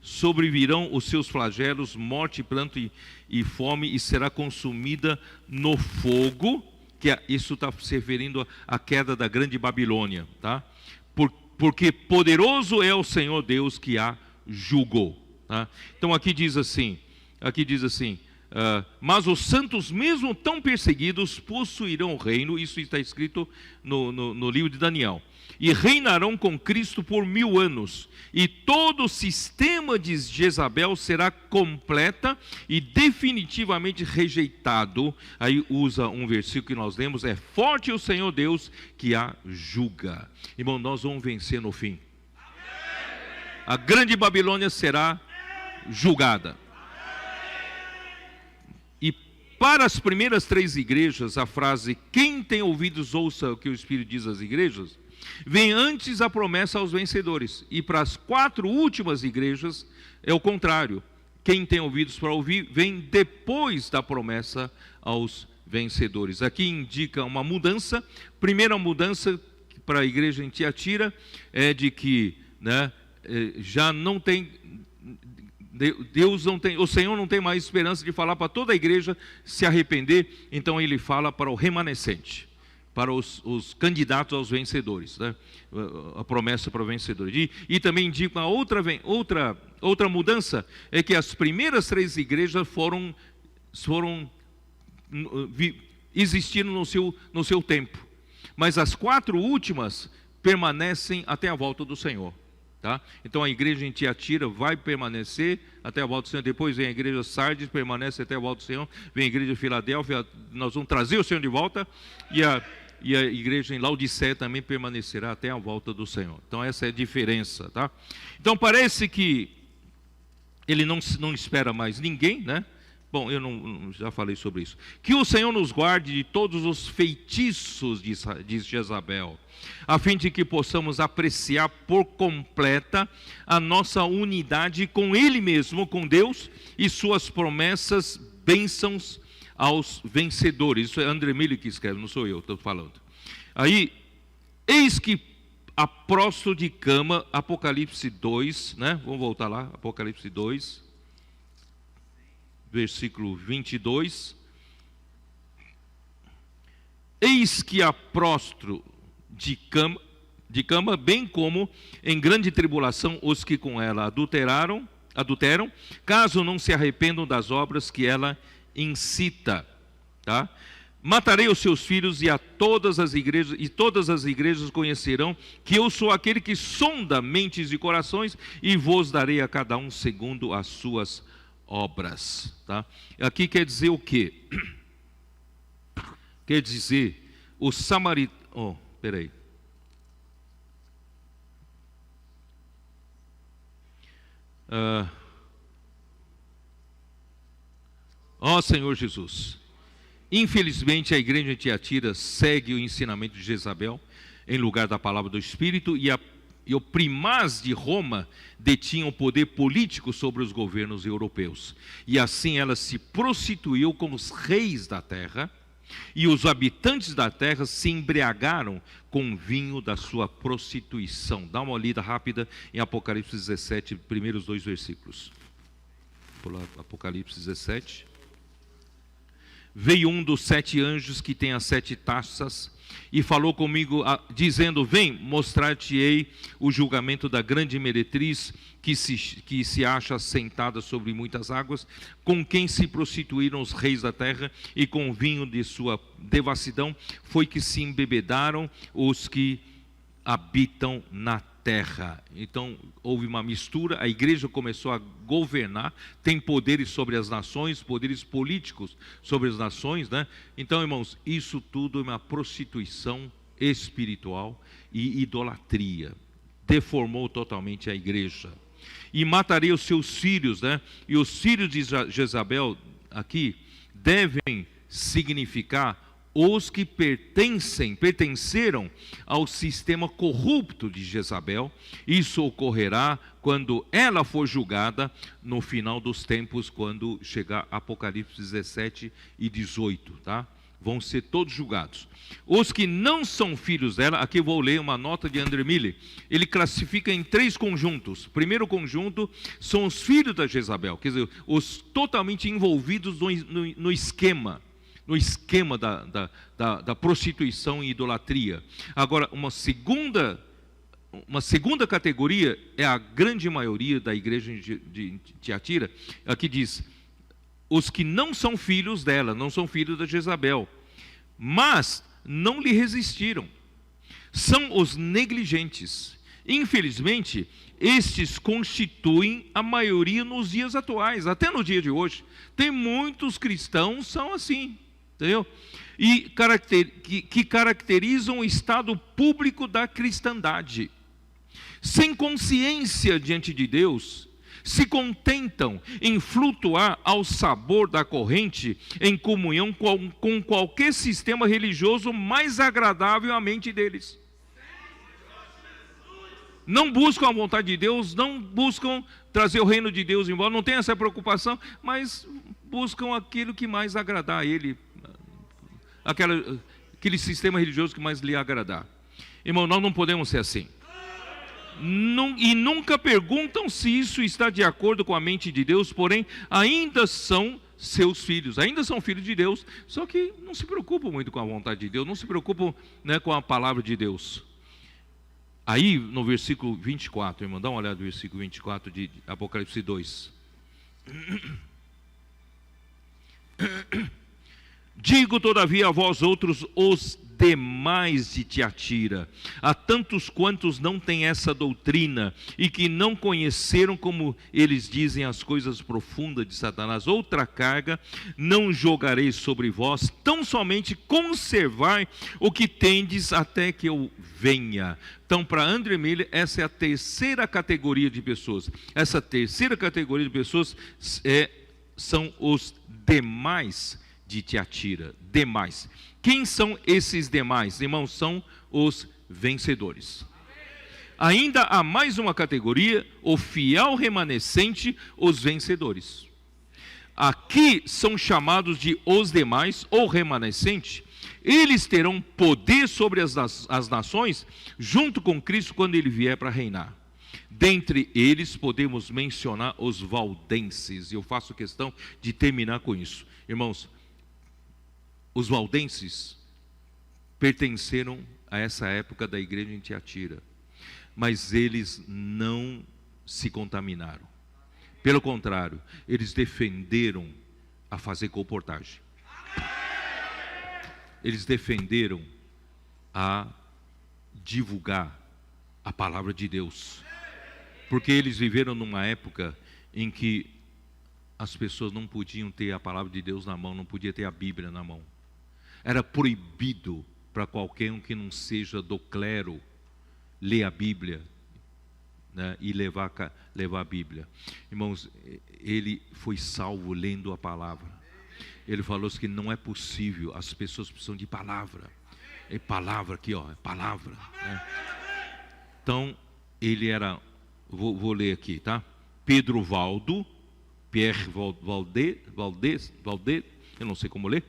sobrevirão os seus flagelos, morte, pranto e fome, e será consumida no fogo, isso está se referindo à queda da grande Babilônia, tá? Porque poderoso é o Senhor Deus que a julgou. Tá? Então aqui diz assim, mas os santos, mesmo tão perseguidos, possuirão o reino. Isso está escrito no livro de Daniel. E reinarão com Cristo por 1000 anos. E todo o sistema de Jezabel será completa e definitivamente rejeitado. Aí usa um versículo que nós lemos: é forte o Senhor Deus que a julga. Irmão, nós vamos vencer no fim. A grande Babilônia será julgada. E para as primeiras 3 igrejas, a frase "quem tem ouvidos ouça o que o Espírito diz às igrejas", vem antes a promessa aos vencedores. E para as 4 últimas igrejas é o contrário. Quem tem ouvidos para ouvir vem depois da promessa aos vencedores. Aqui indica uma mudança. Primeira mudança para a igreja em Tiatira é de que, né, já não tem, Deus não tem, o Senhor não tem mais esperança de falar para toda a igreja se arrepender. Então ele fala para o remanescente, para os candidatos aos vencedores, né? A promessa para os vencedores. E também indica outra mudança, é que as primeiras 3 igrejas existiram no seu tempo, mas as 4 últimas permanecem até a volta do Senhor. Tá? Então a igreja em Tiatira vai permanecer até a volta do Senhor. Depois vem a igreja Sardes, permanece até a volta do Senhor. Vem a igreja de Filadélfia, nós vamos trazer o Senhor de volta. E a igreja em Laodiceia também permanecerá até a volta do Senhor. Então essa é a diferença, tá? Então parece que ele não espera mais ninguém, né? Bom, eu já falei sobre isso. Que o Senhor nos guarde de todos os feitiços de Jezabel, a fim de que possamos apreciar por completa a nossa unidade com Ele mesmo, com Deus, e suas promessas, bênçãos aos vencedores. Isso é André Miller que escreve, não sou eu, estou falando. Aí, eis que a prostro de cama, Apocalipse 2, né? Vamos voltar lá, Apocalipse 2, versículo 22. Eis que a prostro de cama, bem como em grande tribulação os que com ela adulteram, caso não se arrependam das obras que ela incita, tá? Matarei os seus filhos e todas as igrejas conhecerão que eu sou aquele que sonda mentes e corações, e vos darei a cada um segundo as suas obras, tá? Aqui quer dizer o quê? Quer dizer, o samaritano, peraí, Ó Senhor Jesus, infelizmente a igreja de Tiatira segue o ensinamento de Jezabel em lugar da palavra do Espírito, e o primaz de Roma detinha o poder político sobre os governos europeus. E assim ela se prostituiu como os reis da terra, e os habitantes da terra se embriagaram com o vinho da sua prostituição. Dá uma olhada rápida em Apocalipse 17, primeiros 2 versículos. Apocalipse 17. Veio um dos 7 anjos que tem as 7 taças e falou comigo, dizendo: vem, mostrar-te-ei o julgamento da grande meretriz que se acha sentada sobre muitas águas, com quem se prostituíram os reis da terra, e com o vinho de sua devassidão foi que se embebedaram os que habitam na terra. Então houve uma mistura, a igreja começou a governar, tem poderes sobre as nações, poderes políticos sobre as nações, né? Então, irmãos, isso tudo é uma prostituição espiritual e idolatria. Deformou totalmente a igreja. E matarei os seus filhos, né? E os filhos de Jezabel aqui devem significar os que pertenceram ao sistema corrupto de Jezabel. Isso ocorrerá quando ela for julgada no final dos tempos, quando chegar Apocalipse 17 e 18, tá? Vão ser todos julgados. Os que não são filhos dela, aqui vou ler uma nota de André Miller, ele classifica em 3 conjuntos. O primeiro conjunto são os filhos da Jezabel, quer dizer, os totalmente envolvidos no esquema da prostituição e idolatria. Agora, uma segunda categoria é a grande maioria da igreja de Tiatira. Aqui diz: os que não são filhos dela, não são filhos da Jezabel, mas não lhe resistiram. São os negligentes. Infelizmente, estes constituem a maioria nos dias atuais, até no dia de hoje. Tem muitos cristãos que são assim. Entendeu? E que caracterizam o estado público da cristandade. Sem consciência diante de Deus, se contentam em flutuar ao sabor da corrente, em comunhão com qualquer sistema religioso mais agradável à mente deles. Não buscam a vontade de Deus, não buscam trazer o reino de Deus embora, não tem essa preocupação, mas buscam aquilo que mais agradar a Ele, aquele sistema religioso que mais lhe agradar. Irmão, nós não podemos ser assim. E nunca perguntam se isso está de acordo com a mente de Deus, porém ainda são seus filhos, ainda são filhos de Deus, só que não se preocupam muito com a vontade de Deus, não se preocupam, né, com a palavra de Deus. Aí no versículo 24, irmão, dá uma olhada no versículo 24 de Apocalipse 2. Digo todavia a vós outros, os demais de Tiatira, a tantos quantos não têm essa doutrina e que não conheceram, como eles dizem, as coisas profundas de Satanás, outra carga não jogarei sobre vós, tão somente conservai o que tendes até que eu venha. Então, para André Miller, essa é a terceira categoria de pessoas. Essa terceira categoria de pessoas são os demais de Tiatira. Demais. Quem são esses demais? Irmãos, são os vencedores. Ainda há mais uma categoria, o fiel remanescente, os vencedores. Aqui são chamados de os demais, ou remanescente. Eles terão poder sobre as nações, junto com Cristo, quando Ele vier para reinar. Dentre eles podemos mencionar os valdenses. Eu faço questão de terminar com isso. Irmãos, os valdenses pertenceram a essa época da igreja em Tiatira, mas eles não se contaminaram. Pelo contrário, eles defenderam a fazer colportagem. Eles defenderam a divulgar a palavra de Deus, porque eles viveram numa época em que as pessoas não podiam ter a palavra de Deus na mão, não podia ter a Bíblia na mão. Era proibido para qualquer um que não seja do clero ler a Bíblia né, e levar a Bíblia. Irmãos, ele foi salvo lendo a palavra. Ele falou que não é possível, as pessoas precisam de palavra. É palavra aqui, ó, é palavra. Né? Então, ele era, vou ler aqui, tá? Pedro Valdo, Pierre Valdez, eu não sei como ler,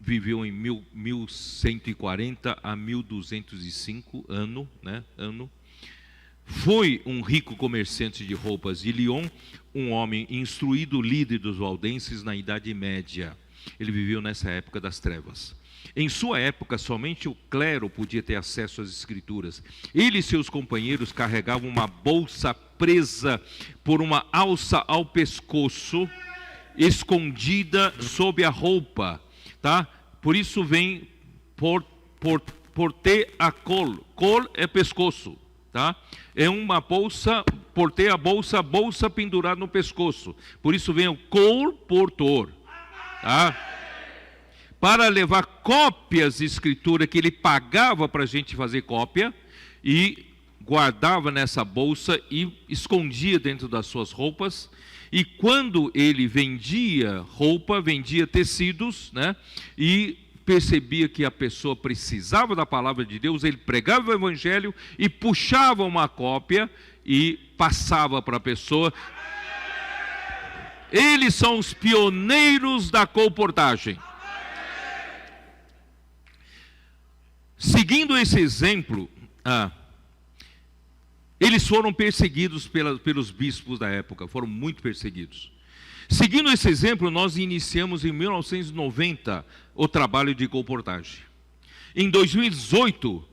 viveu em 1140 a 1205 ano. Foi um rico comerciante de roupas de Lyon, um homem instruído, líder dos valdenses na Idade Média. Ele viveu nessa época das trevas. Em sua época, somente o clero podia ter acesso às escrituras. Ele e seus companheiros carregavam uma bolsa presa por uma alça ao pescoço, escondida sob a roupa, tá? Por isso vem porter a col. Col é pescoço, tá? É uma bolsa, porter a bolsa pendurada no pescoço. Por isso vem o colportor, tá? Para levar cópias de escritura que ele pagava para a gente fazer cópia e guardava nessa bolsa e escondia dentro das suas roupas. E quando ele vendia roupa, vendia tecidos, né, e percebia que a pessoa precisava da palavra de Deus, ele pregava o evangelho e puxava uma cópia e passava para a pessoa. Eles são os pioneiros da colportagem. Seguindo esse exemplo, eles foram perseguidos pelos bispos da época, foram muito perseguidos. Seguindo esse exemplo, nós iniciamos em 1990 o trabalho de colportagem. Em 2018,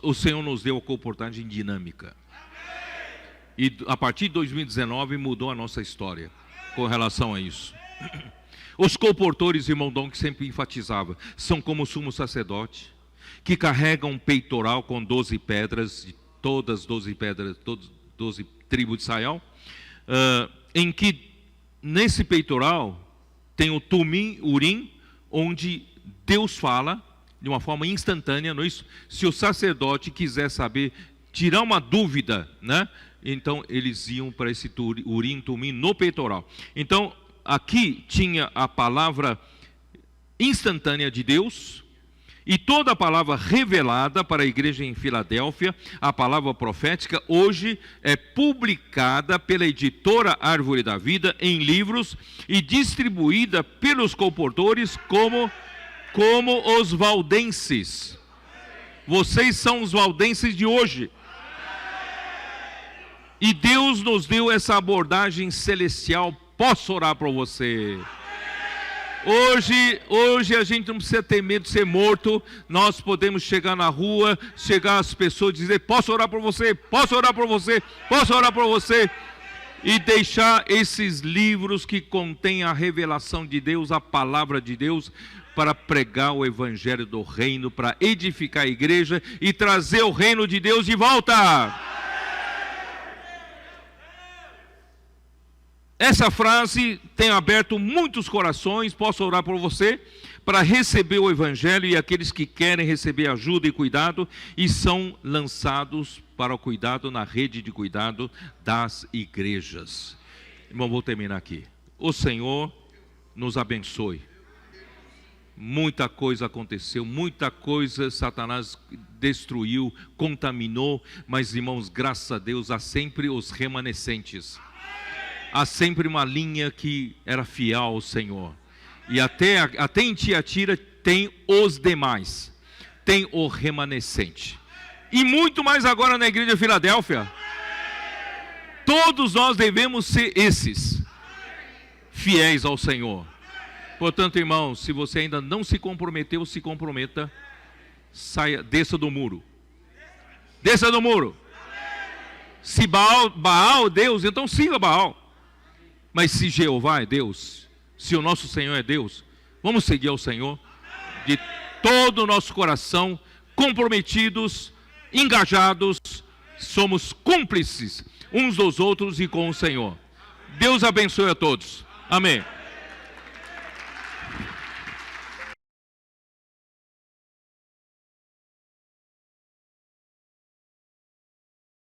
o Senhor nos deu a colportagem dinâmica. E a partir de 2019 mudou a nossa história com relação a isso. Os colportores, irmão Dom, que sempre enfatizava, são como o sumo sacerdote, que carregam um peitoral com 12 pedras, de todas as 12 pedras, 12 tribos de Israel, em que nesse peitoral tem o Tumim, Urim, onde Deus fala de uma forma instantânea, não é isso? Se o sacerdote quiser saber, tirar uma dúvida, né? Então eles iam para esse Urim, Tumim no peitoral. Então aqui tinha a palavra instantânea de Deus, e toda a palavra revelada para a igreja em Filadélfia, a palavra profética, hoje é publicada pela editora Árvore da Vida em livros e distribuída pelos colportores como os valdenses. Vocês são os valdenses de hoje. E Deus nos deu essa abordagem celestial. Posso orar por você? Hoje a gente não precisa ter medo de ser morto. Nós podemos chegar na rua, chegar às pessoas e dizer: posso orar por você, posso orar por você, posso orar por você. E deixar esses livros que contêm a revelação de Deus, a palavra de Deus, para pregar o evangelho do reino, para edificar a igreja e trazer o reino de Deus de volta. Essa frase tem aberto muitos corações. Posso orar por você, para receber o evangelho, e aqueles que querem receber ajuda e cuidado, e são lançados para o cuidado na rede de cuidado das igrejas. Irmão, vou terminar aqui. O Senhor nos abençoe. Muita coisa aconteceu, muita coisa Satanás destruiu, contaminou, mas, irmãos, graças a Deus, há sempre os remanescentes. Há sempre uma linha que era fiel ao Senhor. E até em Tiatira tem os demais. Tem o remanescente. E muito mais agora na igreja de Filadélfia. Todos nós devemos ser esses, fiéis ao Senhor. Portanto, irmãos, se você ainda não se comprometeu, se comprometa. Desça do muro. Desça do muro. Se Baal Deus, então siga Baal. Mas se Jeová é Deus, se o nosso Senhor é Deus, vamos seguir ao Senhor de todo o nosso coração, comprometidos, engajados, somos cúmplices uns dos outros e com o Senhor. Deus abençoe a todos. Amém.